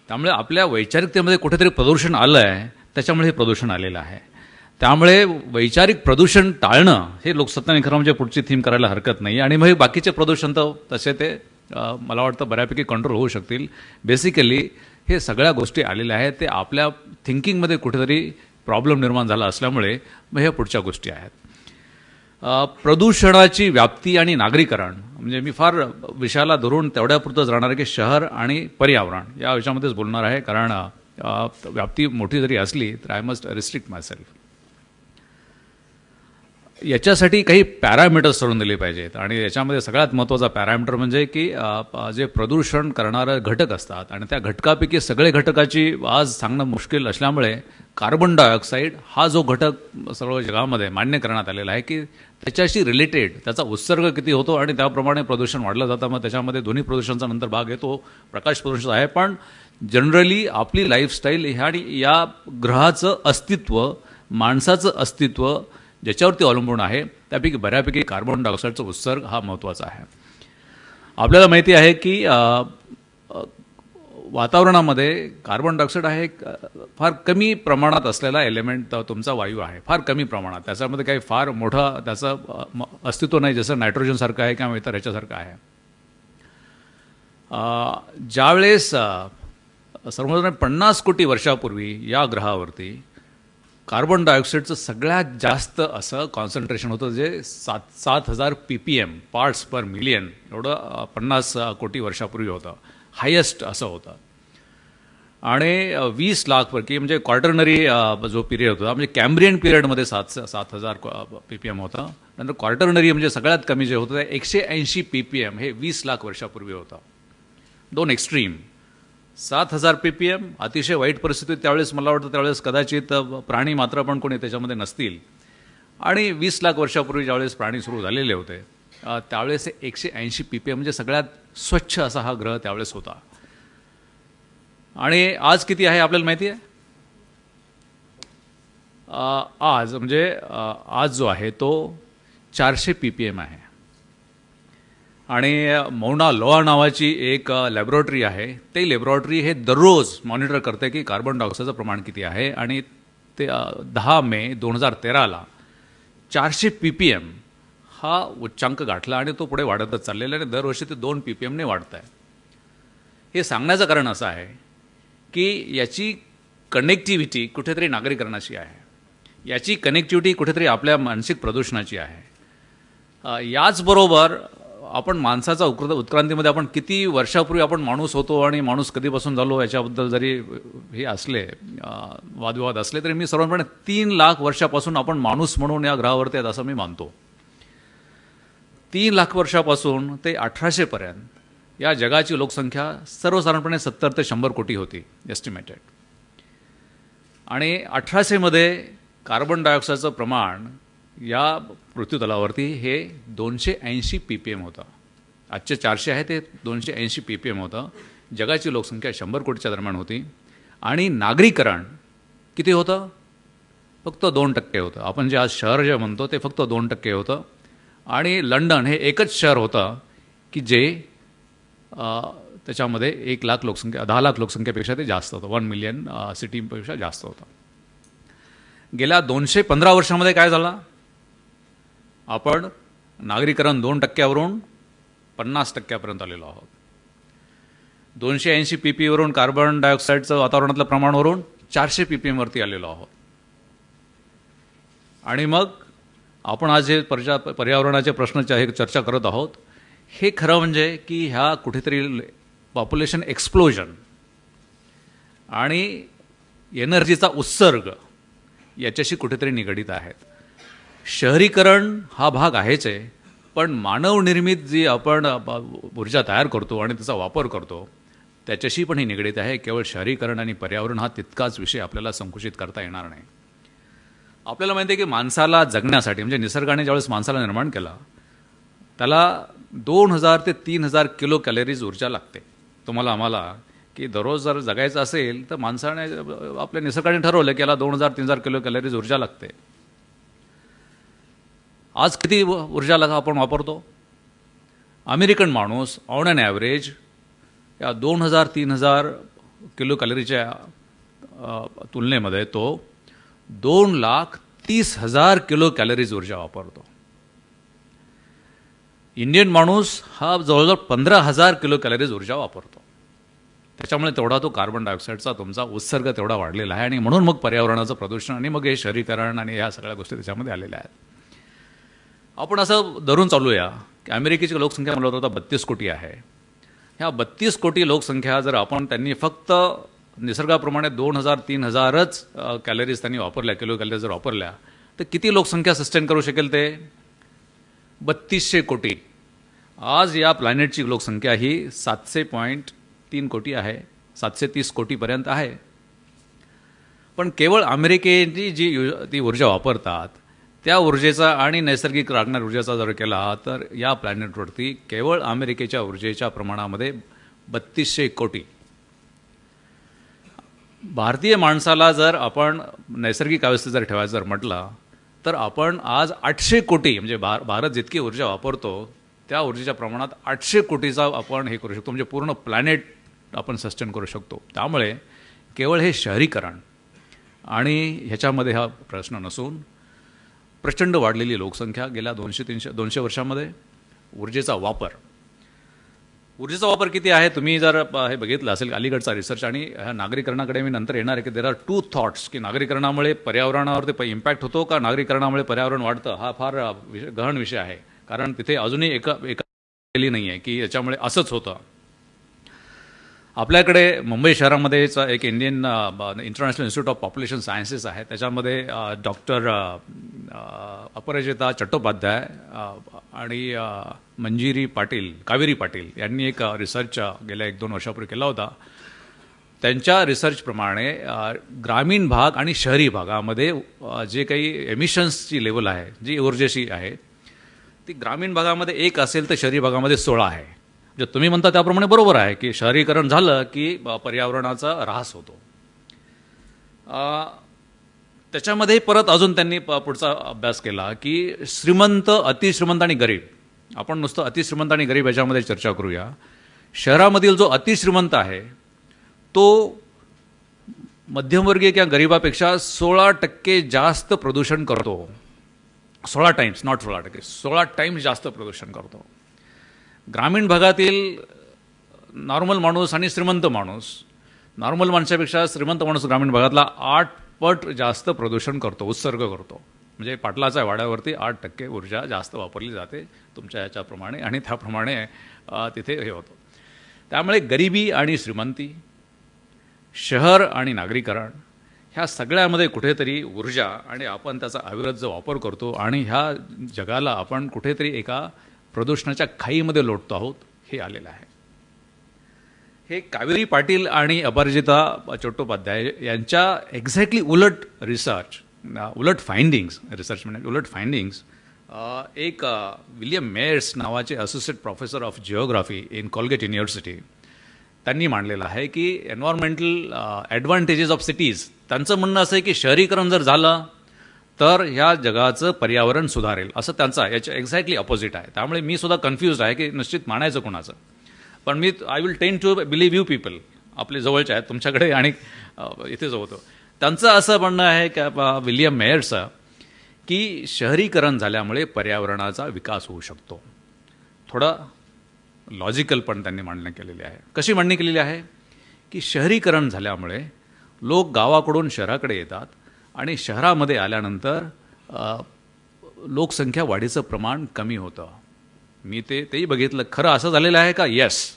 त्यामुळे आपल्या वैचारिकतेमध्ये कुठेतरी प्रदूषण आलं आहे, त्याच्यामुळे हे प्रदूषण आलेलं आहे. त्यामुळे वैचारिक प्रदूषण टाळणं हे लोकसत्ताने खरं म्हणजे पुढची थीम करायला हरकत नाही. आणि मग बाकीचे प्रदूषण तर तसे ते मला वाटतं बऱ्यापैकी कंट्रोल होऊ शकतील. बेसिकली हे सगळ्या गोष्टी आलेल्या आहेत ते आपल्या थिंकिंगमध्ये कुठेतरी प्रॉब्लेम निर्माण झाला असल्यामुळे मग ह्या पुढच्या गोष्टी आहेत. प्रदूषणाची व्याप्ती आणि नागरीकरण म्हणजे मी फार विषयाला धरून तेवढ्यापुरतंच राहणार आहे की शहर आणि पर्यावरण या विषयामध्येच बोलणार आहे. कारण व्याप्ती मोठी जरी असली तर I must restrict my self. याच्यासाठी काही पॅरामीटर्स ठरवून दिले पाहिजेत आणि याच्यामध्ये सगळ्यात महत्त्वाचा पॅरामीटर म्हणजे की जे प्रदूषण करणारे घटक असतात आणि त्या घटकापैकी सगळे घटकाची आज सांगणं मुश्किल असल्यामुळे कार्बन डायऑक्साईड हा जो घटक सर्व जगामध्ये मान्य करण्यात आलेला आहे की त्याच्याशी रिलेटेड त्याचा उत्सर्ग किती होतो आणि त्याप्रमाणे प्रदूषण वाढलं जातं. मग त्याच्यामध्ये दोन्ही प्रदूषणाचा नंतर भाग येतो, प्रकाश प्रदूषण आहे. पण जनरली आपली लाईफस्टाईल ह्या आणि या ग्रहाचं अस्तित्व, माणसाचं अस्तित्व ज्याच्यावरती अवलंबून आहे त्यापैकी बऱ्यापैकी कार्बन डायऑक्साईडचा उत्सर्ग हा महत्त्वाचा आहे. आपल्याला माहिती आहे की वातावरणामध्ये कार्बन डायऑक्साईड हा एक फार कमी प्रमाणात असलेला एलिमेंट तुमचा वायू आहे, फार कमी प्रमाणात. त्याच्यामध्ये काही फार मोठं त्याचं अस्तित्व नाही जसं नायट्रोजनसारखं आहे किंवा इतर ह्याच्यासारखं आहे. ज्यावेळेस सर्वसाधारण 50 कोटी वर्षापूर्वी या ग्रहावरती कार्बन डायऑक्साईडचं सगळ्यात जास्त असं कॉन्सन्ट्रेशन होतं जे 7,000 ppm पार्ट्स पर मिलियन एवढं 50 कोटी वर्षापूर्वी होतं, हायेस्ट असं होतं. आणि 20 लाख की म्हणजे क्वार्टरनरी जो पिरियड होता म्हणजे कॅम्ब्रियन पिरियडमध्ये 7,000 ppm होता. नंतर क्वार्टरनरी म्हणजे सगळ्यात कमी जे होतं ते 180 ppm हे 20 लाख वर्षापूर्वी होतं. दोन एक्स्ट्रीम. 7,000 ppm अतिशय वाईट परिस्थितीत त्यावेळेस मला वाटतं त्यावेळेस कदाचित प्राणी मात्र पण कोणी त्याच्यामध्ये नसतील. आणि 20 लाख वर्षापूर्वी ज्यावेळेस प्राणी सुरू झालेले होते त्यावेळेस 180 ppm म्हणजे सगळ्यात स्वच्छ असा हा ग्रह त्यावेळेस होता. आणि आज किती आहे आपल्याला माहिती आहे? आज म्हणजे आज जो आहे तो 400 ppm आहे. आणि मौना लोआ नावाची एक लॅबॉरेटरी आहे, ते लॅबॉरेटरी हे दररोज मॉनिटर करते की कार्बन डायऑक्साईडचं प्रमाण किती आहे. आणि ते 10 मे 2013ला 400 ppm हा उच्चांक गाठला आणि तो पुढे वाढतच चाललेला आहे आणि दरवर्षी ते 2 ppmने वाढत आहे. हे सांगण्याचं कारण असं आहे की याची कनेक्टिव्हिटी कुठेतरी नागरीकरणाची आहे, याची कनेक्टिव्हिटी कुठेतरी आपल्या मानसिक प्रदूषणाची आहे. याचबरोबर आपण माणसाचा उत्क्रांतीमध्ये आपण किती वर्षापूर्वी आपण माणूस होतो आणि माणूस कधीपासून झालो याच्याबद्दल जरी हे असले वादविवाद असले तरी मी सर्वपणे 3 लाख वर्षापासून आपण माणूस म्हणून या ग्रहावरती आहेत असं मी मानतो. 3 लाख वर्षापासून ते 1800 पर्यंत या जगाची लोकसंख्या सर्वसाधारणपणे 70 ते 100 कोटी होती एस्टिमेटेड. आणि 1800 मध्ये कार्बन डायऑक्साईडचं प्रमाण या पृथ्वीतलावरती हे 280 ppm होतं. आजचे 400 आहे ते 280 ppm होतं. जगाची लोकसंख्या 100 कोटीच्या दरम्यान होती. आणि नागरीकरण किती होतं? फक्त 2% होतं. आपण जे आज शहर जे म्हणतो ते फक्त 2% होतं. आणि लंडन हे एकच शहर होतं की जे त्याच्यामध्ये 1 लाख लोकसंख्या 10 लाख लोकसंख्येपेक्षा ते जास्त होतं, 1 मिलियन सिटीपेक्षा जास्त होतं. गेल्या 215 वर्षामध्ये काय झालं? आपण नागरीकरण 2%वरून 50% आलेलो आहोत. 280 ppm वरून कार्बन डायऑक्साईडचं वातावरणातलं प्रमाणावरून 400 ppm वरती आलेलो आहोत. आणि मग आपण आज हे पर्यावरणाचे प्रश्न चर्चा करत आहोत, हे खरं म्हणजे की ह्या कुठेतरी पॉप्युलेशन एक्सप्लोजन आणि एनर्जीचा उत्सर्ग याच्याशी कुठेतरी निगडीत आहेत. शहरीकरण हा भाग आहेच आहे, पण मानवनिर्मित जी आपण ऊर्जा तयार करतो आणि त्याचा वापर करतो त्याच्याशी पण ही निगडीत आहे. केवळ शहरीकरण आणि पर्यावरण हा तितकाच विषय आपल्याला संकुचित करता येणार नाही. आपल्याला माहिती आहे की माणसाला जगण्यासाठी म्हणजे निसर्गाने ज्यावेळेस माणसाला निर्माण केला त्याला 2000 ते 3000 किलो कॅलरीज ऊर्जा लागते. तुम्हाला आम्हाला की दररोज जर जगायचं असेल तर माणसाने आपल्या निसर्गाने ठरवलं की याला 2000-3000 किलो कॅलरीज ऊर्जा लागते. आज किती ऊर्जा आपण वापरतो? अमेरिकन माणूस ऑन ॲन ॲव्हरेज या 2000-3000 किलो कॅलरीच्या तुलनेमध्ये तो 2,30,000 किलो कॅलरीज ऊर्जा वापरतो. इंडियन माणूस हा जवळजवळ 15,000 किलो कॅलरीज ऊर्जा वापरतो. त्याच्यामुळे तेवढा तो कार्बन डायऑक्साईडचा तुमचा उत्सर्ग तेवढा वाढलेला आहे आणि म्हणून मग पर्यावरणाचं प्रदूषण आणि मग हे शहरीकरण आणि ह्या सगळ्या गोष्टी त्याच्यामध्ये आलेल्या आहेत. आपण असं धरून चालूया की अमेरिकेची लोकसंख्या मला होता 32 कोटी आहे. ह्या 32 कोटी लोकसंख्या जर त्यांनी फक्त निसर्गाप्रमाणे 2000-3000च कॅलरीज त्यांनी वापरल्या, किलो कॅलरीज जर वापरल्या तर किती लोकसंख्या सस्टेन करू शकेल? ते 3200 कोटी. आज या प्लॅनेटची लोकसंख्या ही 700.3 कोटी आहे, 730 कोटीपर्यंत आहे. पण केवळ अमेरिकेची ती ऊर्जा वापरतात त्या ऊर्जेचा आणि नैसर्गिक लागणाऱ्या ऊर्जेचा जर केला तर या प्लॅनेटवरती केवळ अमेरिकेच्या ऊर्जेच्या प्रमाणामध्ये 3200 कोटी. भारतीय माणसाला जर आपण नैसर्गिक अवस्थेत जर ठेवायचं जर म्हटलं तर आपण आज 800 कोटी म्हणजे भारत जितकी ऊर्जा वापरतो त्या ऊर्जेच्या प्रमाणात 800 कोटीचा आपण हे करू शकतो, म्हणजे पूर्ण प्लॅनेट आपण सस्टेन करू शकतो. त्यामुळे केवळ हे शहरीकरण आणि ह्याच्यामध्ये हा प्रश्न नसून प्रचंड वाढलेली लोकसंख्या गेल्या 200 वर्षामध्ये ऊर्जेचा वापर किती आहे? तुम्ही जर हे बघितलं असेल अलीकडचा रिसर्च आणि ह्या नागरीकरणाकडे मी नंतर येणार आहे की देर आर 2 थॉट्स की नागरीकरणामुळे पर्यावरणावरती इम्पॅक्ट होतो का नागरीकरणामुळे पर्यावरण वाढतं. हा फार गहन विषय आहे, कारण तिथे अजूनही एका केली नाही आहे की याच्यामुळे असंच होतं. आपल्याकडे मुंबई शहरामध्येच एक Indian international institute of population sciences आहे. त्याच्यामध्ये डॉक्टर अपराजिता चट्टोपाध्याय आणि कावेरी पाटील यांनी एक रिसर्च गेल्या 1-2 वर्षापूर्वी केला होता. त्यांच्या रिसर्चप्रमाणे ग्रामीण भाग आणि शहरी भागामध्ये जे काही एमिशन्सची लेवल आहे, जी ऊर्जेशी आहे, ती ग्रामीण भागामध्ये 1 असेल तर शहरी भागामध्ये 16 आहे. जे तुम्ही म्हणता त्याप्रमाणे बरोबर आहे की शहरीकरण झालं की पर्यावरणाचा ऱ्हास होतो. त्याच्यामध्ये परत अजून त्यांनी पुढचा अभ्यास केला की श्रीमंत, अतिश्रीमंत आणि गरीब. आपण नुसतं अतिश्रीमंत आणि गरीब याच्यामध्ये चर्चा करूया. शहरामधील जो अतिश्रीमंत आहे तो मध्यमवर्गीय किंवा गरिबापेक्षा 16% जास्त प्रदूषण करतो. 16 टाइम्स, नॉट 16%, 16 टाइम्स जास्त प्रदूषण करतो. ग्रामीण भागातील नॉर्मल माणूस आणि श्रीमंत माणूस, नॉर्मल माणसापेक्षा श्रीमंत माणूस ग्रामीण भागातला 8 पट जास्त प्रदूषण करतो, उत्सर्ग करतो. म्हणजे पाटलाच्या वाड्यावरती 8% ऊर्जा जास्त वापरली जाते तुमच्या ह्याच्याप्रमाणे आणि त्याप्रमाणे तिथे हे होतं. त्यामुळे गरिबी आणि श्रीमंती, शहर आणि नागरीकरण ह्या सगळ्यामध्ये कुठेतरी ऊर्जा आणि आपण त्याचा अविरत जो वापर करतो आणि ह्या जगाला आपण कुठेतरी एका प्रदूषणाच्या खाईमध्ये लोटतो आहोत, हे आलेलं आहे. हे कावेरी पाटील आणि अपराजिता चट्टोपाध्याय यांच्या एक्झॅक्टली उलट फाइंडिंग्स एक विलियम मेयर्स नावाचे associate professor of geography in Colgate university त्यांनी मांडलेलं आहे की एन्व्हायरमेंटल ॲडव्हान्टेजेस ऑफ सिटीज. त्यांचं म्हणणं असं आहे की शहरीकरण जर झालं तर ह्या जगाचं पर्यावरण सुधारेल, असं त्यांचा याच्या एक्झॅक्टली अपोजिट आहे. त्यामुळे मी सुद्धा कन्फ्यूज आहे की निश्चित मानायचं कोणाचं. पण I will tend to believe you people, आपले जवळचे आहेत तुमच्याकडे आणि इथे जो होतो त्यांचं असं म्हणणं आहे की विलियम मेयर्सचं की शहरीकरण झाल्यामुळे पर्यावरणाचा विकास होऊ शकतो. थोडं लॉजिकल पण त्यांनी मांडणी केलेली आहे. कशी मांडणी केलेली आहे की शहरीकरण झाल्यामुळे लोक गावाकडून शहराकडे येतात आणि शहरामध्ये आल्यानंतर लोकसंख्या वाढीचं प्रमाण कमी होतं. मी तेही बघितलं. खरं असं झालेलं आहे का? येस.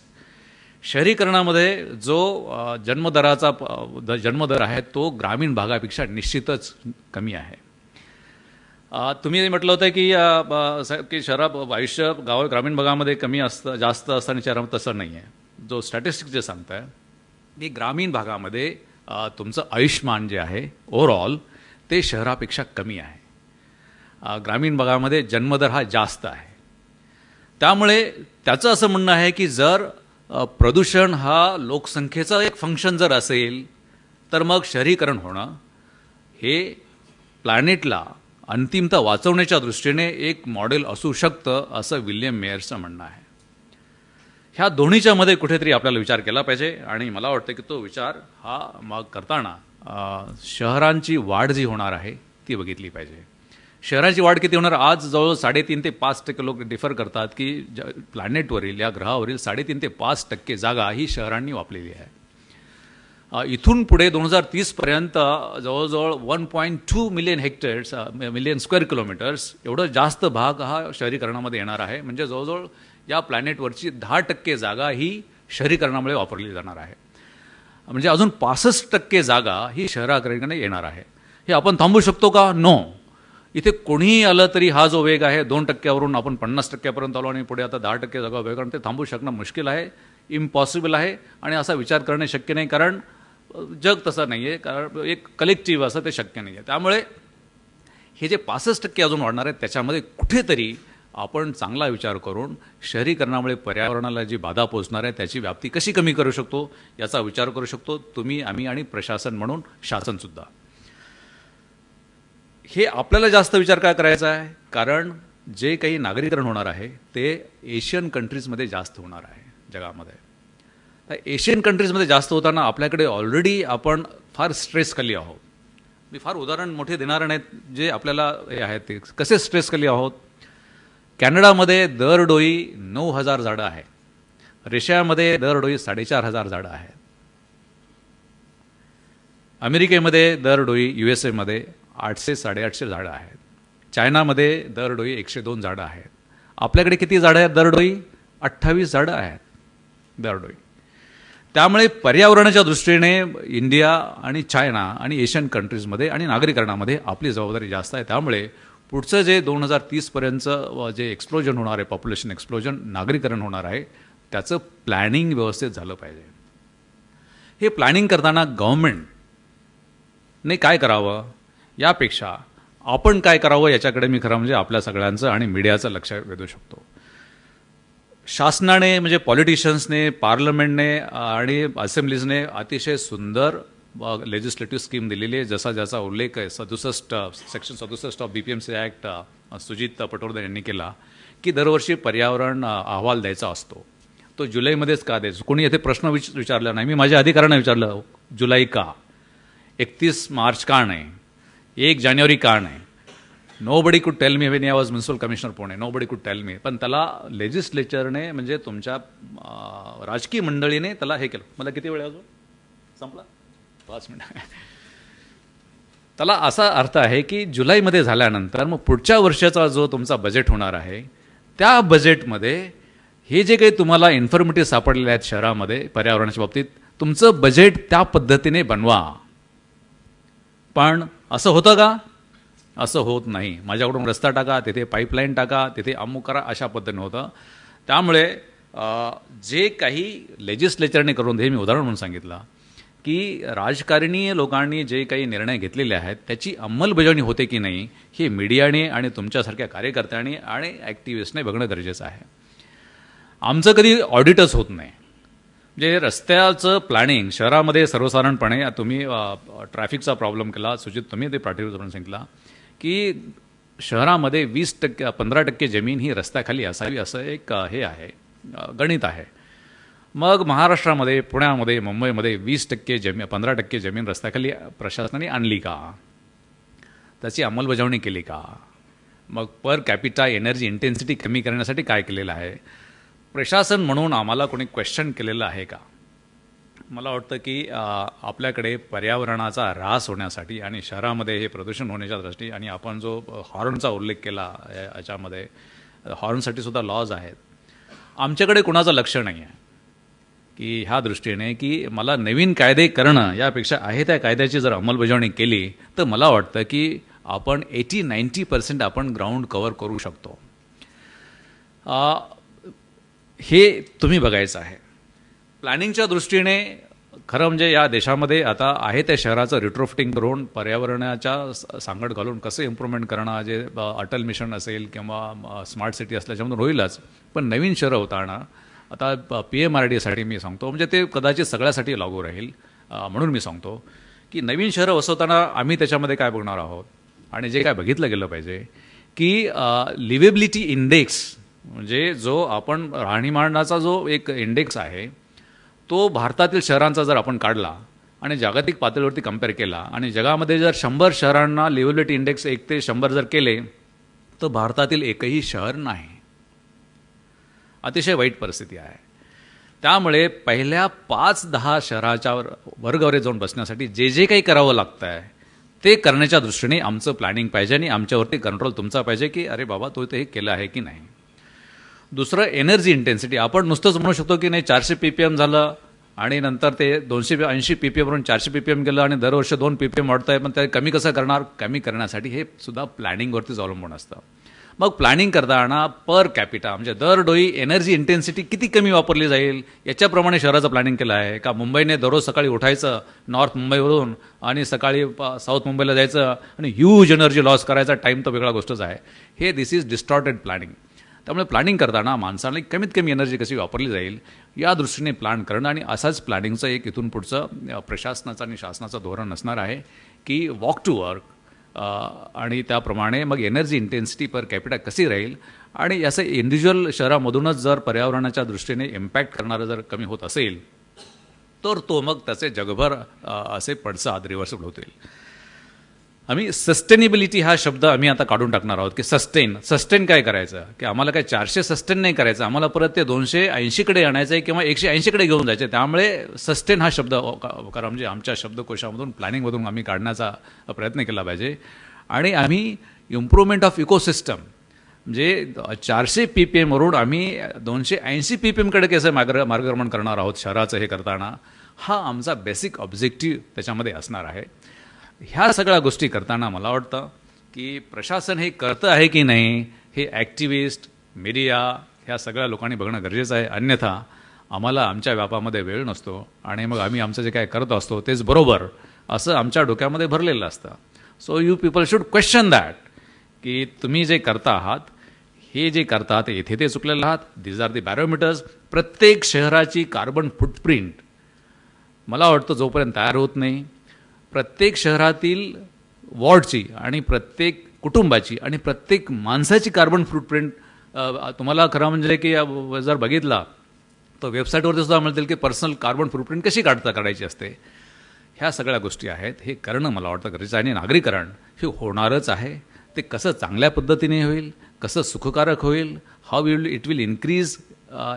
शहरीकरणामध्ये जो जन्मदर आहे तो ग्रामीण भागापेक्षा निश्चितच कमी आहे. तुम्ही म्हटलं होतं की आयुष्य ग्रामीण भागामध्ये कमी असतं, जास्त असतं आणि शहरामध्ये तसं नाही आहे. जो स्टॅटिस्टिक्स जे सांगत आहे की ग्रामीण भागामध्ये तुमचं आयुष्यमान जे आहे ओव्हरऑल ते शहरापेक्षा कमी आहे. ग्रामीण भागामध्ये जन्मदर हा जास्त आहे. त्यामुळे त्याचं असं म्हणणं आहे की जर प्रदूषण हा लोकसंख्येचा एक फंक्शन जर असेल तर मग शहरीकरण होणं हे प्लॅनेटला अंतिमतः वाचवण्याच्या दृष्टीने एक मॉडेल असू शकतं, असं विल्यम मेयरचं म्हणणं आहे. ह्या दोन्हीच्या मध्ये कुठेतरी आपल्याला विचार केला पाहिजे आणि मला वाटतं की तो विचार हा मग करताना शहरांची वाढ जी होणार आहे ती बघितली पाहिजे. शहराची वाढ किती होणार? आज जवळ 3.5 ते 5% लोक डिफर करतात की प्लॅनेटवरील या ग्रहावरील 3.5 ते 5% जागा ही शहरांनी व्यापलेली आहे. इथून पुढे 2030 पर्यंत जवळजवळ 1.2 million hectares million square kilometres एवढं जास्त भाग हा शहरीकरणामध्ये येणार आहे. म्हणजे जवळजवळ या प्लॅनेटवरची 10% जागा ही शहरीकरणामुळे वापरली जाणार आहे. म्हणजे अजून 65% जागा ही शहराकडे येणार आहे. हे आपण थांबवू शकतो का? नो. इथे कोणीही आलं तरी हा जो वेग आहे 2%वरून आपण 50%पर्यंत आलो आणि पुढे आता 10% जागा वेग, ते थांबवू शकणं मुश्किल आहे, इम्पॉसिबल आहे. आणि असा विचार करणे शक्य नाही, कारण जग तसं नाही आहे, कारण एक कलेक्टिव्ह असं ते शक्य नाही आहे. त्यामुळे हे जे 65% अजून वाढणार आहेत त्याच्यामध्ये कुठेतरी आपण चांगला विचार करून शहरीकरणामुळे पर्यावरणाला जी बाधा पोचणार आहे त्याची व्याप्ती कशी कमी करू शकतो याचा विचार करू शकतो तुम्ही, आम्ही आणि प्रशासन म्हणून शासनसुद्धा. हे आपल्याला जास्त विचार काय करायचा आहे, कारण जे काही नागरीकरण होणार आहे ते एशियन कंट्रीजमध्ये जास्त होणार आहे जगामध्ये. तर एशियन कंट्रीजमध्ये जास्त होताना आपल्याकडे ऑलरेडी आपण फार स्ट्रेस खाली आहोत. मी फार उदाहरण मोठे देणार नाहीत, जे आपल्याला हे आहेत ते कसे स्ट्रेस खाली आहोत. कॅनडामध्ये दरडोई 9,000 झाडं आहेत. रशियामध्ये दरडोई 4,500 झाडं आहेत. अमेरिकेमध्ये दरडोई USA मध्ये 800-850 झाडं आहेत. चायनामध्ये दरडोई 102 झाडं आहेत. आपल्याकडे किती झाडं आहेत दरडोई? 28 झाडं आहेत दरडोई. त्यामुळे पर्यावरणाच्या दृष्टीने इंडिया आणि चायना आणि एशियन कंट्रीजमध्ये आणि नागरीकरणामध्ये आपली जबाबदारी जास्त आहे. त्यामुळे पुढचं जे 2030 पर्यंतचं जे एक्सप्लोजन होणार आहे, पॉप्युलेशन एक्सप्लोजन, नागरीकरण होणार आहे, त्याचं प्लॅनिंग व्यवस्थित झालं पाहिजे. हे प्लॅनिंग करताना गव्हर्नमेंटने काय करावं यापेक्षा आपण काय करावं याच्याकडे मी खरं म्हणजे आपल्या सगळ्यांचं आणि मीडियाचं लक्ष वेधू शकतो. शासनाने म्हणजे पॉलिटिशियन्सने, पार्लमेंटने आणि असेंब्लीजने अतिशय सुंदर लेजिस्लेटिव्ह स्कीम दिलेली आहे, जसा ज्याचा उल्लेख आहे section 67 of BPMC act Sujit Patwardhan यांनी केला की दरवर्षी पर्यावरण अहवाल द्यायचा असतो. तो जुलैमध्येच का द्यायचा? कोणी येथे प्रश्न विचारला नाही. मी माझ्या अधिकाऱ्यांना विचारलं जुलै का, 31 मार्च का नाही, 1 जानेवारी का नाही. नोबडी कुड tell me when I was municipal commissioner Pune, nobody कुड टेल मी. पण त्याला लेजिस्लेचरने म्हणजे तुमच्या राजकीय मंडळीने त्याला हे केलं. मला किती वेळ अजून संपला? 5 मिनिटं. त्याला असा अर्थ आहे की जुलैमध्ये झाल्यानंतर मग पुढच्या वर्षाचा जो तुमचा बजेट होणार आहे त्या बजेटमध्ये हे जे काही तुम्हाला इन्फॉर्मेटिव्ह सापडलेले आहेत शहरामध्ये पर्यावरणाच्या बाबतीत, तुमचं बजेट त्या पद्धतीने बनवा. पण असं होतं का? असं होत नाही. माझ्याकडून रस्ता टाका, तिथे पाईपलाईन टाका, तिथे अमुक करा, अशा पद्धतीने होतं. त्यामुळे जे काही लेजिस्लेचरने करून हे मी उदाहरण म्हणून सांगितलं की राजकारणी लोकांनी जे काही निर्णय घेतलेले आहेत त्याची अंमलबजावणी होते की नाही हे मीडियाने आणि तुमच्यासारख्या कार्यकर्त्यांनी आणि ॲक्टिव्हिस्टने बघणं गरजेचं आहे. आमचं कधी ऑडिटच होत नाही. म्हणजे रस्त्याचं प्लॅनिंग शहरामध्ये सर्वसाधारणपणे तुम्ही ट्रॅफिकचा प्रॉब्लेम केला, सुजित तुम्ही ते पाठीवर धरून सांगितला की शहरामध्ये 15% जमीन ही रस्त्याखाली असावी असं एक हे आहे, गणित आहे. मग महाराष्ट्रामध्ये, पुण्यामध्ये, मुंबईमध्ये 15% जमीन रस्त्याखाली प्रशासनाने आणली का? त्याची अंमलबजावणी केली का? मग पर कॅपिटा एनर्जी इंटेन्सिटी कमी करण्यासाठी काय केलेलं आहे? प्रशासन म्हणून आम्हाला कोणी क्वेश्चन केलेलं आहे का? मला वाटतं की आपल्याकडे पर्यावरणाचा ऱ्हास होण्यासाठी आणि शहरामध्ये हे प्रदूषण होण्याच्या दृष्टी आणि आपण जो हॉर्नचा उल्लेख केला याच्यामध्ये हॉर्नसाठी सुद्धा लॉज आहेत. आमच्याकडे कुणाचं लक्ष नाही आहे की ह्या दृष्टीने की मला नवीन कायदे करणं यापेक्षा आहे त्या कायद्याची जर अंमलबजावणी केली तर मला वाटतं की आपण 80-90% आपण ग्राउंड कव्हर करू शकतो. हे तुम्ही बघायचं आहे. प्लॅनिंगच्या दृष्टीने खरं म्हणजे या देशामध्ये आता आहे त्या शहराचं रिट्रोफिटिंग करून पर्यावरणाच्या सांगड घालून कसं इम्प्रूव्हमेंट करणं, जे अटल मिशन असेल किंवा स्मार्ट सिटी असल्या त्याच्यामधून होईलच. पण नवीन शहरं होताना आता PMRDसाठी मी सांगतो, म्हणजे ते कदाचित सगळ्यासाठी लागू राहील, म्हणून मी सांगतो की नवीन शहरं वसवताना आम्ही त्याच्यामध्ये काय बघणार आहोत आणि जे काय बघितलं गेलं पाहिजे की लिव्हेबिलिटी इंडेक्स, म्हणजे जो आपण राहणीमानाचा जो एक इंडेक्स आहे तो भारतातील शहरांचा जर आपण काढला आणि जागतिक पातळीवरती कम्पेअर केला आणि जगामध्ये जर 100 शहरांना लिव्हेबिलिटी इंडेक्स 1 ते 100 जर केले तर भारतातील एकही शहर नाही. अतिशय वाईट परिस्थिती आहे. त्यामुळे पहिल्या 5-10 शहराच्या वर्गावर जाऊन बसण्यासाठी जे जे काही करावं लागतं आहे ते करण्याच्या दृष्टीने आमचं प्लॅनिंग पाहिजे आणि आमच्यावरती कंट्रोल तुमचा पाहिजे की अरे बाबा तो ते हे केलं आहे की नाही. दुसरं एनर्जी इंटेन्सिटी. आपण नुसतंच म्हणू शकतो की नाही 400 PPM झालं आणि नंतर ते 280 PPM वरून 400 PPM गेलं आणि दरवर्षी 2 PPM वाढतं आहे, पण ते कमी कसं करणार? कमी करण्यासाठी हे सुद्धा प्लॅनिंगवरतीच अवलंबून असतं. मग प्लॅनिंग करताना पर कॅपिटा म्हणजे दर डोई एनर्जी इंटेन्सिटी किती कमी वापरली जाईल याच्याप्रमाणे शहराचं प्लॅनिंग केलं आहे का? मुंबईने दररोज सकाळी उठायचं नॉर्थ मुंबईवरून आणि सकाळी साऊथ मुंबईला जायचं आणि ह्यूज एनर्जी लॉस करायचा, टाईम तर वेगळा गोष्टच आहे. हे दिस इज डिस्टॉर्टेड प्लॅनिंग. त्यामुळे प्लॅनिंग करताना माणसाला कमीत कमी एनर्जी कशी वापरली जाईल या दृष्टीने प्लॅन करणं आणि असाच प्लॅनिंगचं एक इथून पुढचं प्रशासनाचं आणि शासनाचं धोरण असणार आहे की वॉक टू वर्क आणि त्याप्रमाणे मग एनर्जी इंटेन्सिटी पर कॅपिटा कशी राहील आणि याचं इंडिव्हिज्युअल शहरामधूनच जर पर्यावरणाच्या दृष्टीने इम्पॅक्ट करणारं जर कमी होत असेल तर तो मग त्याचे जगभर असे पडसाद रिव्हर्सिबल होतील. आम्ही सस्टेनेबिलिटी हा शब्द आम्ही आता काढून टाकणार आहोत की सस्टेन काय करायचं की आम्हाला काय 400 सस्टेन नाही करायचं, आम्हाला परत ते 280कडे आणायचं आहे किंवा 180कडे घेऊन जायचं. त्यामुळे सस्टेन हा शब्द कारण म्हणजे आमच्या शब्दकोशामधून प्लॅनिंगमधून आम्ही काढण्याचा प्रयत्न केला पाहिजे. आणि आम्ही इम्प्रूव्हमेंट ऑफ इकोसिस्टम म्हणजे 400 PPM वरून आम्ही 280 PPMकडे कसं मार्गक्रमण करणार आहोत शहराचं हे करताना, हा आमचा बेसिक ऑब्जेक्टिव्ह त्याच्यामध्ये असणार आहे. ह्या सगळ्या गोष्टी करताना मला वाटतं की प्रशासन हे करतं आहे की नाही हे ॲक्टिव्हिस्ट, मीडिया ह्या सगळ्या लोकांनी बघणं गरजेचं आहे. अन्यथा आम्हाला आमच्या व्यापामध्ये वेळ नसतो आणि मग आम्ही आमचं जे काय करत असतो तेच बरोबर असं आमच्या डोक्यामध्ये भरलेलं असतं. So you people should question that की तुम्ही जे करता आहात हे जे करता ते इथे ते चुकलेलं आहात. These are the barometers. प्रत्येक शहराची कार्बन फुटप्रिंट मला वाटतं जोपर्यंत तयार होत नाही, प्रत्येक शहरातील वॉर्डची आणि प्रत्येक कुटुंबाची आणि प्रत्येक माणसाची कार्बन फुटप्रिंट तुम्हाला खरं म्हणजे की जर बघितला तर वेबसाईटवरती सुद्धा मिळतील की पर्सनल कार्बन फुटप्रिंट कशी काढायची असते. ह्या सगळ्या गोष्टी आहेत. हे करणं मला वाटतं गरजेचं आहे आणि नागरीकरण हे होणारच आहे. ते कसं चांगल्या पद्धतीने होईल, कसं सुखकारक होईल, how it will increase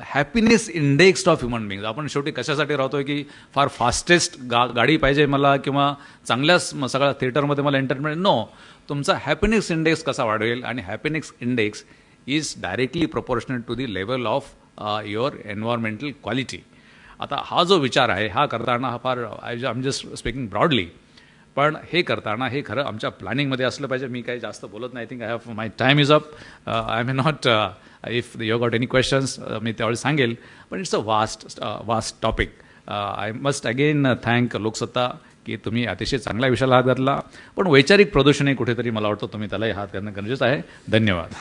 happiness index of human बिंग्स. आपण शेवटी कशासाठी राहतोय की फार फास्टेस्ट गाडी पाहिजे मला किंवा चांगल्याच सगळ्या थिएटरमध्ये मला एंटरटेनमेंट. नो, तुमचा हॅपीनेस इंडेक्स कसा वाढवेल आणि happiness index is directly proportional to the level of your environmental quality. आता हा जो विचार आहे हा करताना हा फार I am just speaking broadly, पण हे करताना हे खरं आमच्या प्लॅनिंगमध्ये असलं पाहिजे. मी काही जास्त बोलत नाही. I think I have my time is up. I may not if you got any questions मी त्यावेळी सांगेल, पण it's a vast topic. I must again thank Loksatta की तुम्ही अतिशय चांगल्या विषयाला हात घातला, पण वैचारिक प्रदूषण हे कुठेतरी मला वाटतं तुम्ही त्यालाही हात घालणं गरजेचं आहे. धन्यवाद.